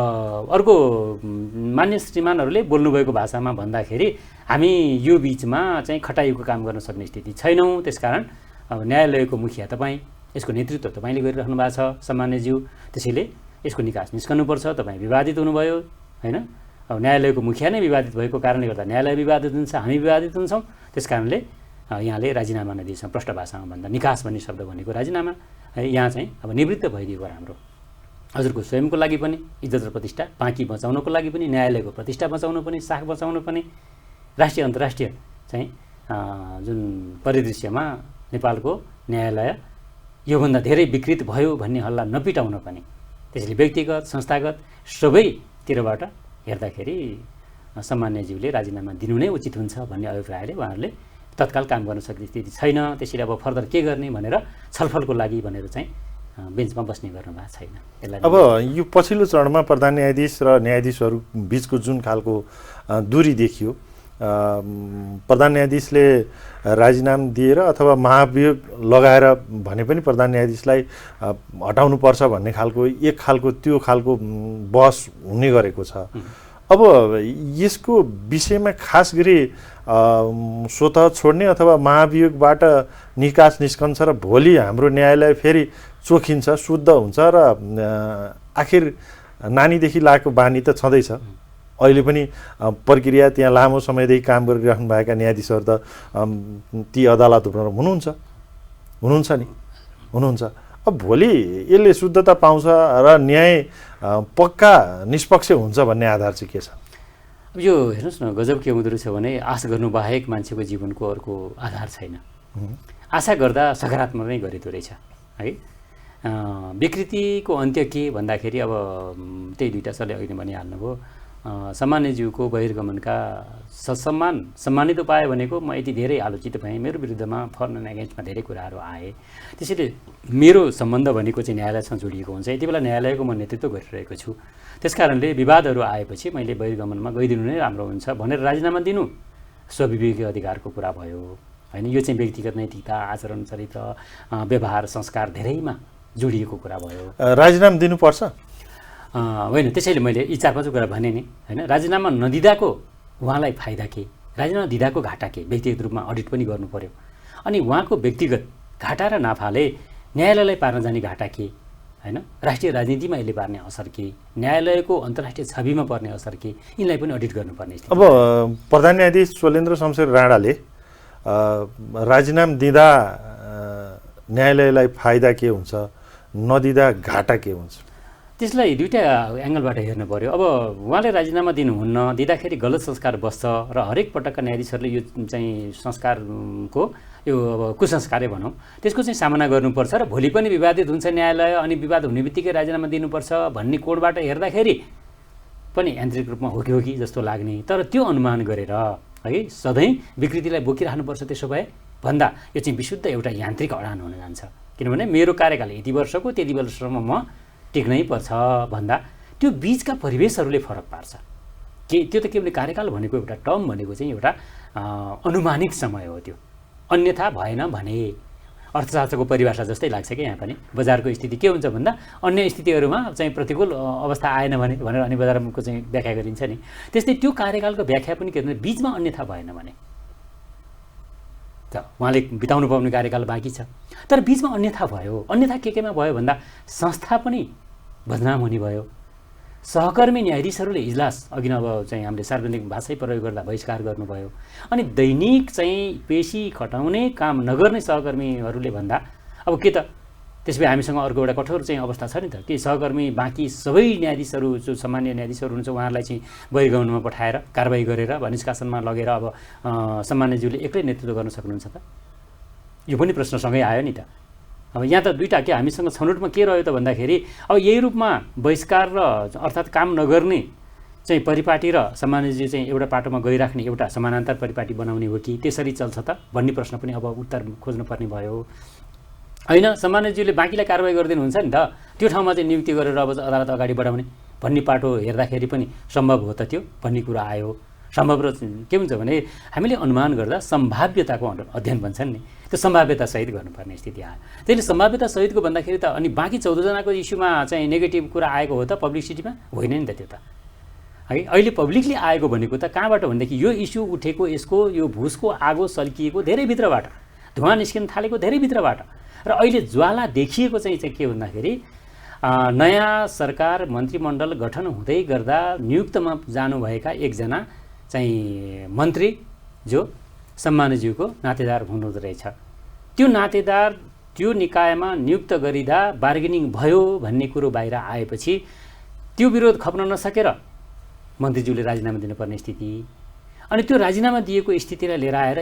अर्को मान्य श्रीमानहरूले बोल्नुभएको भाषामा भन्दाखेरि हामी यो बिचमा चाहिँ खटाइएको काम गर्न सक्ने स्थिति छैनौँ। त्यसकारण अब न्यायालयको मुखिया तपाईँ, यसको नेतृत्व तपाईँले गरिराख्नु भएको छ सम्मान्यज्यू, त्यसैले यसको निकास निस्कनुपर्छ। तपाईँ विवादित हुनुभयो होइन, अब न्यायालयको मुखिया नै विवादित भएको कारणले गर्दा न्यायालय विवादित हुन्छ, हामी विवादित हुन्छौँ। त्यस कारणले यहाँले राजीनामा नदिएछौँ। प्रष्ट भाषामा भन्दा निकास भन्ने शब्द भनेको राजीनामा है। यहाँ चाहिँ अब निवृत्त भइदिएको राम्रो, हजुरको स्वयंको लागि पनि इज्जत र प्रतिष्ठा बाँकी बचाउनको लागि पनि, न्यायालयको प्रतिष्ठा बचाउनु पनि, साख बचाउनु पनि, राष्ट्रिय अन्तर्राष्ट्रिय चाहिँ जुन परिदृश्यमा नेपालको न्यायालय योभन्दा धेरै विकृत भयो भन्ने हल्ला नपिटाउन पनि। त्यसैले व्यक्तिगत संस्थागत सबैतिरबाट हेर्दाखेरि सम्मान्यज्यूले राजीनामा दिनु नै उचित हुन्छ भन्ने अभिप्रायले उहाँहरूले तत्काल काम गर्न सक्ने स्थिति छैन। त्यसैले अब फर्दर के गर्ने भनेर छलफलको लागि भनेर चाहिँ बेन्चमा बस्ने गर्नु भएको छैन। यसलाई अब यो पछिल्लो चरणमा प्रधान न्यायाधीश र न्यायाधीशहरू बिचको जुन खालको दूरी देखियो, प्रधान न्यायाधीशले राजीनामा दिएर अथवा महाभियोग लगाएर भने पनि प्रधान न्यायाधीशलाई हटाउनुपर्छ भन्ने खालको एक खालको त्यो खालको बहस हुने गरेको छ। अब यसको विषयमा खास गरी स्वतः छोड्ने अथवा महाभियोगबाट निकास निस्कन्छ र भोलि हाम्रो न्यायालय फेरि चोखिन्छ, शुद्ध हुन्छ र आखिर नानीदेखि लागेको बानी त छँदैछ अहिले पनि प्रक्रिया त्यहाँ लामो समयदेखि काम गरिराख्नुभएका न्यायाधीशहरू त ती अदालतहरूमा हुनुहुन्छ नि हुनुहुन्छ। अब भोलि यसले शुद्धता पाउँछ र न्याय पक्का निष्पक्ष हुन्छ भन्ने आधार चाहिँ के छ? अब यो हेर्नुहोस् न, गजब के हुँदो रहेछ भने आश गर्नु बाहेक मान्छेको जीवनको अर्को आधार छैन। आशा गर्दा सकारात्मक नै गरिदो रहेछ है। विकृतिको अन्त्य के भन्दाखेरि अब त्यही दुईवटा सरले अघि नै भनिहाल्नुभयो। सामान्यज्यूको बहिर्गमनका सम्मानित उपाय भनेको म यति धेरै आलोचित भएँ, मेरो विरुद्धमा फर एन्ड एगेन्स्टमा धेरै कुराहरू आए। त्यसैले मेरो सम्बन्ध भनेको चाहिँ न्यायालयसँग जोडिएको हुन्छ। यति बेला न्यायालयको म नेतृत्व गरिरहेको छु। त्यसकारणले विवादहरू आएपछि मैले बहिर्गमनमा गइदिनु नै राम्रो हुन्छ भनेर राजीनामा दिनु स्वविवेकी अधिकारको कुरा भयो होइन। यो चाहिँ व्यक्तिगत नैतिकता, आचरण, चरित्र, व्यवहार, संस्कार धेरैमा जोडिएको कुरा भयो। राजीनामा दिनुपर्छ होइन। त्यसैले मैले यी 4-5 कुरा भने नि होइन। राजीनामा नदिँदाको उहाँलाई फाइदा के, राजीनामा दिँदाको घाटा के, व्यक्तिगत रूपमा अडिट पनि गर्नु पर्यो। अनि उहाँको व्यक्तिगत घाटा र नाफाले न्यायालयलाई पार्न जाने घाटा के होइन, राष्ट्रिय राजनीतिमा यसले पार्ने असर के, न्यायालयको अन्तर्राष्ट्रिय छविमा पर्ने असर के, यिनलाई पनि अडिट गर्नुपर्ने स्थिति। अब प्रधान न्यायाधीश स्वलेन्द्र शमशेर राणाले राजीनामा दिँदा न्यायालयलाई फाइदा के हुन्छ, नदिँदा घाटा के हुन्छ, त्यसलाई दुईवटा एङ्गलबाट हेर्नु पर्यो। अब उहाँले राजीनामा दिनुहुन्न, दिँदाखेरि गलत संस्कार बस्छ र हरेक पटकका न्यायाधीशहरूले यो चाहिँ संस्कारको यो अब कुसंस्कारै भनौँ त्यसको चाहिँ सामना गर्नुपर्छ र भोलि पनि विवादित हुन्छ न्यायालय, अनि विवाद हुने बित्तिकै राजीनामा दिनुपर्छ भन्ने कोडबाट हेर्दाखेरि पनि यान्त्रिक रूपमा हो कि जस्तो लाग्ने। तर त्यो अनुमान गरेर है सधैँ विकृतिलाई बोकिराख्नुपर्छ त्यसो भए भन्दा यो चाहिँ विशुद्ध एउटा यान्त्रिक अडान हुन जान्छ। किनभने मेरो कार्यकाल यति वर्षको त्यति वर्षसम्म म टिक्नै पर्छ भन्दा त्यो बिचका परिवेशहरूले फरक पार्छ। त्यो त के भने कार्यकाल भनेको एउटा टर्म भनेको चाहिँ एउटा अनुमानित समय हो। त्यो अन्यथा भएन भने अर्थशास्त्रको परिभाषा जस्तै लाग्छ कि यहाँ पनि बजारको स्थिति के हुन्छ भन्दा अन्य स्थितिहरूमा चाहिँ प्रतिकूल अवस्था आएन भने भनेर अनि बजारको चाहिँ व्याख्या गरिन्छ नि। त्यस्तै त्यो कार्यकालको व्याख्या पनि के भने बिचमा अन्यथा भएन भने त उहाँले बिताउनु पाउने कार्यकाल बाँकी छ। तर बिचमा अन्यथा भयो। अन्यथा केमा भयो भन्दा संस्था पनि बदनाम हुने भयो। सहकर्मी न्यायाधीशहरूले इजलास अघि अब चाहिँ हामीले सार्वजनिक भाषै प्रयोग गर्दा बहिष्कार गर्नुभयो। अनि दैनिक चाहिँ पेशी खटाउने काम नगर्ने सहकर्मीहरूले भन्दा अब के त त्यसपछि हामीसँग अर्को एउटा कठोर चाहिँ अवस्था छ नि त कि सहकर्मी बाँकी सबै न्यायाधीशहरू जो सामान्य न्यायाधीशहरू हुन्छ उहाँहरूलाई चाहिँ बहिर्गमनमा पठाएर कारबाही गरेर निष्कासनमा लगेर अब सामान्यज्यूले एक्लै नेतृत्व गर्न सक्नुहुन्छ त? यो पनि प्रश्नसँगै आयो नि त। अब यहाँ त दुईवटा के हामीसँग छनौटमा के रह्यो त भन्दाखेरि अब यही रूपमा बहिष्कार र अर्थात् काम नगर्ने चाहिँ परिपाटी र सामान्यज्यू चाहिँ एउटा पाटोमा गइराख्ने एउटा समानान्तर परिपाटी बनाउने हो कि त्यसरी चल्छ त भन्ने प्रश्न पनि अब उत्तर खोज्नुपर्ने भयो होइन। सामान्यज्यूले बाँकीलाई कारवाही गरिदिनुहुन्छ नि त, त्यो ठाउँमा चाहिँ नियुक्ति गरेर अब अदालत अगाडि बढाउने भन्ने पाटो हेर्दाखेरि पनि सम्भव हो त त्यो भन्ने कुरा आयो। सम्भव र के हुन्छ भने हामीले अनुमान गर्दा सम्भाव्यताको अध्ययन भन्छन् नि, त्यो सम्भाव्यतासहित गर्नुपर्ने स्थिति आयो। त्यसले सम्भाव्यतासहितको भन्दाखेरि त अनि बाँकी 14 जनाको इस्युमा चाहिँ नेगेटिभ कुरा आएको हो त पब्लिसिटीमा? होइन नि त त्यो त है। अहिले पब्लिकली आएको भनेको त कहाँबाट भनेदेखि यो इस्यु उठेको यसको यो भुसको आगो सल्किएको धेरै भित्रबाट, धुवाँ निस्किन थालेको धेरै भित्रबाट र अहिले ज्वाला देखिएको चाहिँ के भन्दाखेरि नयाँ सरकार मन्त्रीमण्डल गठन हुँदै गर्दा नियुक्तमा जानुभएका एकजना चाहिँ मन्त्री जो सम्मानज्यूको नातेदार हुनुहुँदो रहेछ। त्यो नातेदार त्यो निकायमा नियुक्त गरिँदा बार्गेनिङ भयो भन्ने कुरो बाहिर आएपछि त्यो विरोध खप्न नसकेर मन्त्रीज्यूले राजीनामा दिनुपर्ने स्थिति। अनि त्यो राजीनामा दिएको स्थितिलाई लिएर आएर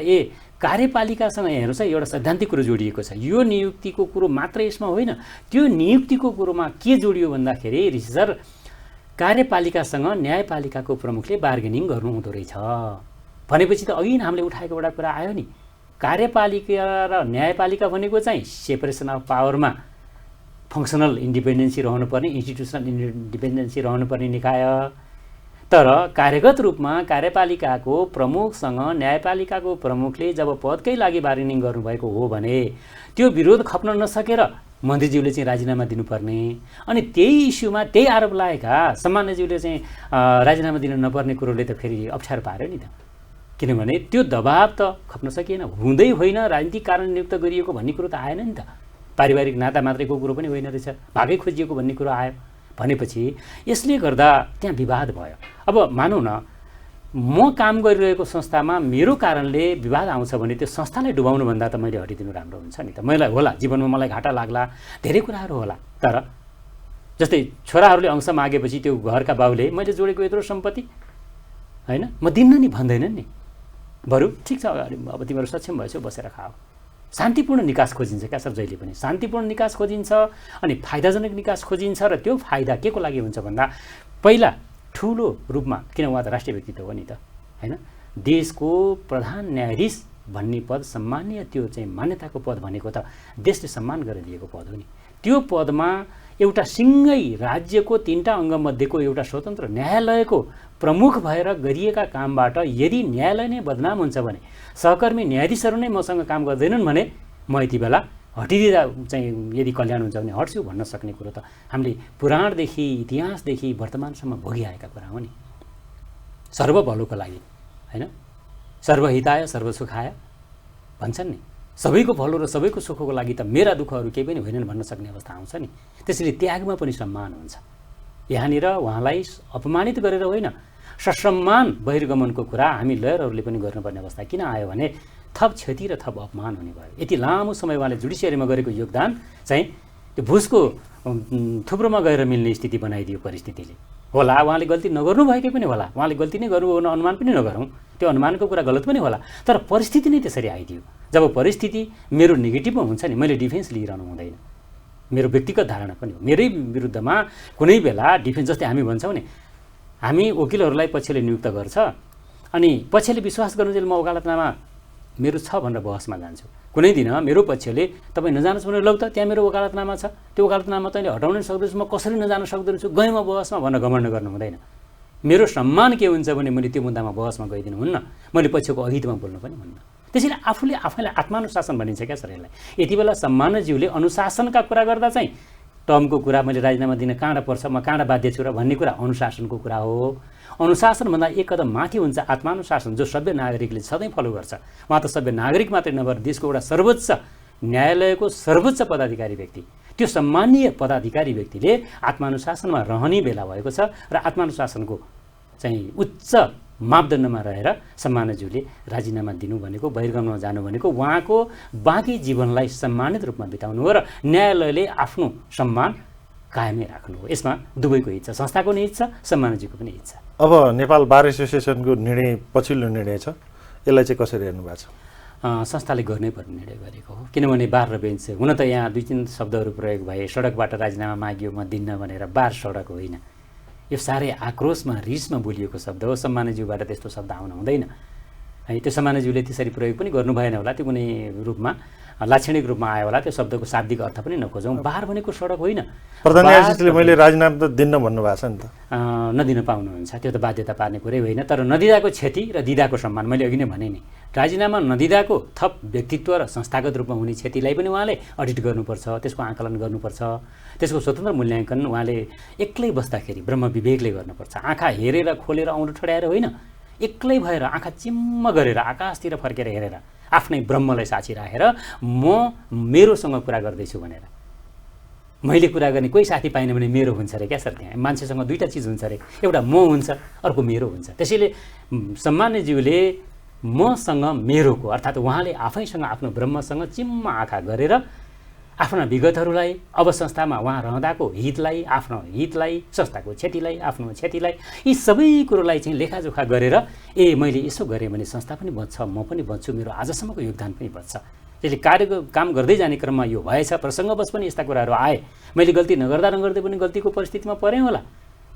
कार्यपालिकासँग हेर्नुहोस् है एउटा सैद्धान्तिक कुरो जोडिएको छ। यो नियुक्तिको कुरो मात्र यसमा होइन, त्यो नियुक्तिको कुरोमा के जोडियो भन्दाखेरि ऋषि सर कार्यपालिकासँग न्यायपालिकाको प्रमुखले बार्गेनिङ गर्नु हुँदो रहेछ भनेपछि त अघि हामीले उठाएको एउटा कुरा आयो नि। कार्यपालिका र न्यायपालिका भनेको चाहिँ सेपरेसन अफ पावरमा फङ्सनल इन्डिपेन्डेन्सी रहनुपर्ने, इन्स्टिट्युसनल इन्डिपेन्डेन्सी रहनुपर्ने निकाय। तर कार्यगत रूपमा कार्यपालिकाको प्रमुखसँग न्यायपालिकाको प्रमुखले जब पदकै लागि बार्गेनिङ गर्नुभएको हो भने त्यो विरोध खप्न नसकेर मन्त्रीज्यूले चाहिँ राजीनामा दिनुपर्ने। अनि त्यही इस्युमा त्यही आरोप लागेका सामान्यज्यूले चाहिँ राजीनामा दिन नपर्ने कुरोले त फेरि अप्ठ्यारो पार्यो नि त। किनभने त्यो दबाब त खप्न सकिएन, हुँदै होइन राजनीतिक कारण नियुक्त गरिएको भन्ने कुरो त आएन नि त। पारिवारिक नाता मात्रैको कुरो पनि होइन रहेछ, भागै खोजिएको भन्ने कुरो आयो भनेपछि यसले गर्दा त्यहाँ विवाद भयो। अब मानौँ न म काम गरिरहेको संस्थामा मेरो कारणले विवाद आउँछ भने त्यो संस्थालाई डुबाउनुभन्दा त मैले हटिदिनु राम्रो हुन्छ नि त। मलाई होला जीवनमा मलाई घाटा लाग्ला, धेरै कुराहरू होला, तर जस्तै छोराहरूले अंश मागेपछि त्यो घरका बाउले मैले जोडेको यत्रो सम्पत्ति होइन म दिन्न नि भन्दैनन् नि, बरु ठिक छ अगाडि अब तिमीहरू सक्षम भएछौ बसेर खाऊ। शान्तिपूर्ण निकास खोजिन्छ क्या सर, जहिले पनि शान्तिपूर्ण निकास खोजिन्छ अनि फाइदाजनक निकास खोजिन्छ। र त्यो फाइदा के को लागि हुन्छ भन्दा पहिला ठुलो रूपमा, किन उहाँ त राष्ट्रिय व्यक्तित्व हो नि त होइन, देशको प्रधान न्यायाधीश भन्ने पद सम्मानीय, त्यो चाहिँ मान्यताको पद भनेको त देशले सम्मान गरेर दिएको पद हो नि। त्यो पदमा एउटा सिङ्गै राज्यको 3टा अङ्गमध्येको एउटा स्वतन्त्र न्यायालयको प्रमुख भएर गरिएका कामबाट यदि न्यायालय नै बदनाम हुन्छ भने, सहकर्मी न्यायाधीशहरू नै मसँग काम गर्दैनन् भने म यति बेला हटिदिँदा चाहिँ यदि कल्याण हुन्छ भने हट्छु भन्न सक्ने कुरो त हामीले पुराणदेखि इतिहासदेखि वर्तमानसम्म भोगिआएका कुरा हो नि। सर्वभलोको लागि होइन, सर्वहिताय सर्वसुखाय भन्छन् नि, सबैको भलो र सबैको सुखको लागि त मेरा दुःखहरू केही पनि होइनन् भन्न सक्ने अवस्था आउँछ नि। त्यसैले त्यागमा पनि सम्मान हुन्छ। यहाँनिर उहाँलाई अपमानित गरेर होइन, ससम्मान बहिर्गमनको कुरा हामी लयरहरूले पनि गर्नुपर्ने अवस्था किन आयो भने थप क्षति र थप अपमान हुने भयो। यति लामो समय उहाँले जुडिसियरीमा गरेको योगदान चाहिँ त्यो भुसको थुप्रोमा गएर मिल्ने स्थिति बनाइदियो परिस्थितिले। होला उहाँले गल्ती नगर्नु भएकै पनि होला, उहाँले गल्ती नै गर्नु अनुमान पनि नगरौँ, त्यो अनुमानको कुरा गलत पनि होला, तर परिस्थिति नै त्यसरी आइदियो। जब परिस्थिति मेरो नेगेटिभमा हुन्छ नि, मैले डिफेन्स लिइरहनु हुँदैन। मेरो व्यक्तिगत धारणा पनि हो, मेरै विरुद्धमा कुनै बेला डिफेन्स, जस्तै हामी भन्छौँ नि, हामी वकिलहरूलाई पक्षले नियुक्त गर्छ अनि पक्षले विश्वास गर्नु चाहिँ म वकालतनामा मेरो छ भनेर बहसमा जान्छु। कुनै दिन मेरो पक्षले तपाईँ नजानुहोस् भने लौ त त्यहाँ मेरो वकालतनामा छ, त्यो वकालतनामा तैँले हटाउन सक्दैछु, म कसरी नजान सक्दैछु, गएँ म बहसमा भनेर घमण्ड गर्नु हुँदैन। मेरो सम्मान के हुन्छ भने मैले त्यो मुद्दामा बहसमा गइदिनु हुन्न, मैले पक्षको अहितमा बोल्नु पनि हुन्न। त्यसैले आफूले आफैलाई आत्मानुशासन भनिन्छ क्या सर यसलाई। यति बेला सम्मानज्यूले अनुशासनका कुरा गर्दा चाहिँ टर्मको कुरा मैले राजीनामा दिन कहाँबाट पर्छ, म कहाँबाट बाध्य छु र भन्ने कुरा अनुशासनको कुरा हो। अनुशासनभन्दा एक कदम माथि हुन्छ आत्मानुशासन, जो सभ्य नागरिकले सधैँ फलो गर्छ। उहाँ त सभ्य नागरिक मात्रै नभएर देशको एउटा सर्वोच्च न्यायालयको सर्वोच्च पदाधिकारी व्यक्ति, त्यो सम्मानीय पदाधिकारी व्यक्तिले आत्मानुशासनमा रहने बेला भएको छ र आत्मानुशासनको चाहिँ उच्च मापदण्डमा रहेर सम्मानज्यूले राजीनामा दिनु भनेको, बहिर्गमनमा जानु भनेको उहाँको बाँकी जीवनलाई सम्मानित रूपमा बिताउनु हो र न्यायालयले आफ्नो सम्मान कायमै राख्नु हो। यसमा दुवैको हित छ, संस्थाको पनि हित छ, सम्मानज्यूको पनि हित छ। अब नेपाल बार एसोसिएसनको निर्णय पछिल्लो निर्णय छ, यसलाई चाहिँ कसरी हेर्नु भएको छ? संस्थाले गर्नै पर्ने निर्णय गरेको हो, किनभने बार र बेन्च हुन त यहाँ 2-3 शब्दहरू प्रयोग भए। सडकबाट राजीनामा माग्यो म दिन्न भनेर, बार सडक होइन, यो साह्रै आक्रोशमा रिसमा बोलिएको शब्द हो। सम्मानज्यूबाट त्यस्तो शब्द आउन हुँदैन है। त्यो सम्मानज्यूले त्यसरी प्रयोग पनि गर्नु भएन होला, त्यो कुनै रूपमा लाक्षणिक रूपमा आयो होला, त्यो शब्दको शाब्दिक अर्थ पनि नखोजौँ। बार भनेको सडक होइन। प्रधान न्यायाधीशले मैले राजीनामा त दिन्न भन्नुभएको छ नि त। नदिन पाउनुहुन्छ, त्यो त बाध्यता पार्ने कुरै होइन, तर नदिँदाको क्षति र दिँदाको सम्मान मैले अघि नै भने नि। राजीनामा नदिँदाको थप व्यक्तित्व र संस्थागत रूपमा हुने क्षतिलाई पनि उहाँले अडिट गर्नुपर्छ, त्यसको आकलन गर्नुपर्छ, त्यसको स्वतन्त्र मूल्याङ्कन उहाँले एक्लै बस्दाखेरि ब्रह्म विवेकले गर्नुपर्छ। आँखा हेरेर खोलेर औँठो ठड्याएर होइन, एक्लै भएर आँखा चिम्म गरेर आकाशतिर फर्केर हेरेर आफ्नै ब्रह्मलाई साक्षी राखेर म मेरोसँग कुरा गर्दैछु भनेर, मैले कुरा गर्ने कोही साथी पाइनँ भने मेरो हुन्छ अरे क्या सर। त्यहाँ मान्छेसँग 2टा चिज हुन्छ अरे, एउटा म हुन्छ, अर्को मेरो हुन्छ। त्यसैले सम्मानज्यूले मसँग मेरोको अर्थात् उहाँले आफैसँग आफ्नो ब्रह्मसँग चिम्म आँखा गरेर आफ्ना विगतहरूलाई, अब संस्थामा उहाँ रहँदाको हितलाई, आफ्नो हितलाई, संस्थाको क्षतिलाई, आफ्नो क्षतिलाई, यी सबै कुरोलाई चाहिँ लेखाजोखा गरेर मैले यसो गरेँ भने संस्था पनि बच्छ, म पनि बच्छु, मेरो आजसम्मको योगदान पनि बच्छ। त्यसले काम गर्दै जाने क्रममा यो भएछ, प्रसङ्गवश पनि यस्ता कुराहरू आए, मैले गल्ती नगर्दै पनि गल्तीको परिस्थितिमा परेँ होला,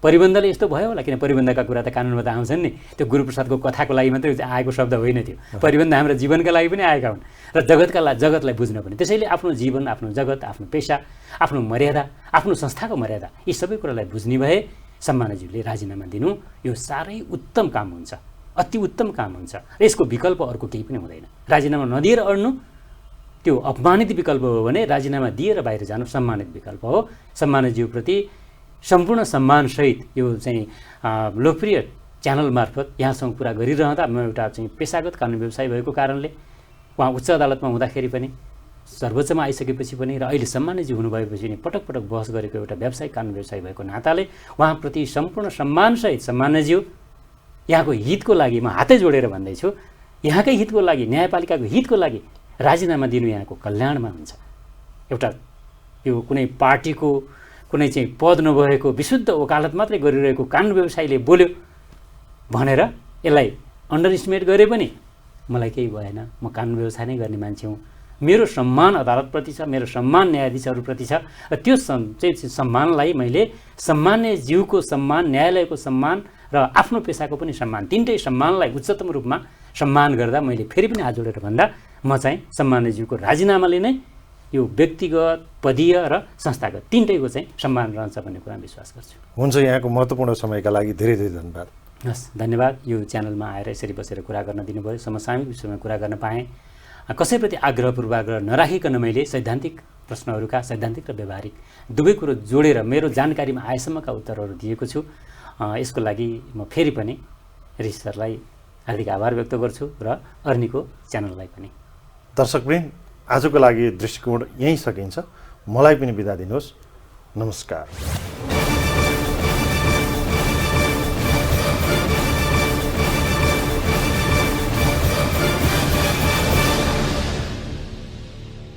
परिबन्धले यस्तो भयो होला। किन परिबन्धका कुरा त कानुनमा त आउँछन् नि, त्यो गुरुप्रसादको कथाको लागि मात्रै आएको शब्द होइन त्यो, परिबन्ध हाम्रो जीवनका लागि पनि आएका हुन् र जगतलाई बुझ्न पनि। त्यसैले आफ्नो जीवन, आफ्नो जगत, आफ्नो पेसा, आफ्नो मर्यादा, आफ्नो संस्थाको मर्यादा, यी सबै कुरालाई बुझ्ने भए सम्मानज्यूले राजीनामा दिनु यो साह्रै उत्तम काम हुन्छ, अति उत्तम काम हुन्छ र यसको विकल्प अर्को केही पनि हुँदैन। राजीनामा नदिएर अड्नु त्यो अपमानित विकल्प हो भने राजीनामा दिएर बाहिर जानु सम्मानित विकल्प हो। सम्मानज्यूप्रति सम्पूर्ण सम्मानसहित यो चाहिँ लोकप्रिय च्यानल मार्फत यहाँसँग कुरा गरिरहँदा म एउटा चाहिँ पेसागत कानुन व्यवसायी भएको कारणले, उहाँ उच्च अदालतमा हुँदाखेरि पनि सर्वोच्चमा आइसकेपछि पनि र अहिले सम्मानजी हुनुभएपछि पनि पटक पटक बहस गरेको एउटा व्यावसायिक कानुन व्यवसायी भएको नाताले उहाँप्रति सम्पूर्ण सम्मानसहित सम्मानज्यू यहाँको हितको लागि म हातै जोडेर भन्दैछु, यहाँकै हितको लागि, न्यायपालिकाको हितको लागि राजीनामा दिनु यहाँको कल्याणमा हुन्छ। एउटा यो कुनै पार्टीको कुनै चाहिँ पद नभएको विशुद्ध वकालत मात्रै गरिरहेको कानुन व्यवसायीले बोल्यो भनेर यसलाई अन्डर एस्टिमेट गरे पनि मलाई केही भएन, म कानुन व्यवसाय नै गर्ने मान्छे हुँ। मेरो सम्मान अदालतप्रति छ, मेरो सम्मान न्यायाधीशहरूप्रति छ र त्यो सम्मानलाई मैले सम्मान्य जीवको सम्मान, न्यायालयको सम्मान र आफ्नो पेसाको पनि सम्मान, तिनटै सम्मानलाई उच्चतम रूपमा सम्मान गर्दा मैले फेरि पनि हात जोडेर भन्दा म चाहिँ सम्मान्य जीवको राजीनामाले नै यो व्यक्तिगत, पदीय र संस्थागत तिनटैको चाहिँ सम्मान रहन्छ भन्ने कुरा विश्वास गर्छु। हुन्छ, यहाँको महत्त्वपूर्ण समयका लागि धेरै धेरै धन्यवाद। हस्, धन्यवाद। यो च्यानलमा आएर यसरी बसेर कुरा गर्न दिनुभयो, समसामयिक विषयमा कुरा गर्न पाएँ। कसैप्रति आग्रह पूर्वाग्रह नराखिकन मैले सैद्धान्तिक प्रश्नहरूका सैद्धान्तिक र व्यावहारिक दुवै कुरो जोडेर मेरो जानकारीमा आएसम्मका उत्तरहरू दिएको छु। यसको लागि म फेरि पनि ऋषि सरलाई हार्दिक आभार व्यक्त गर्छु र अर्नीको च्यानललाई पनि। दर्शकवृन्द, आजको लागि दृष्टिकोण यहीँ सकिन्छ। मलाई पनि बिदा दिनुहोस्। नमस्कार।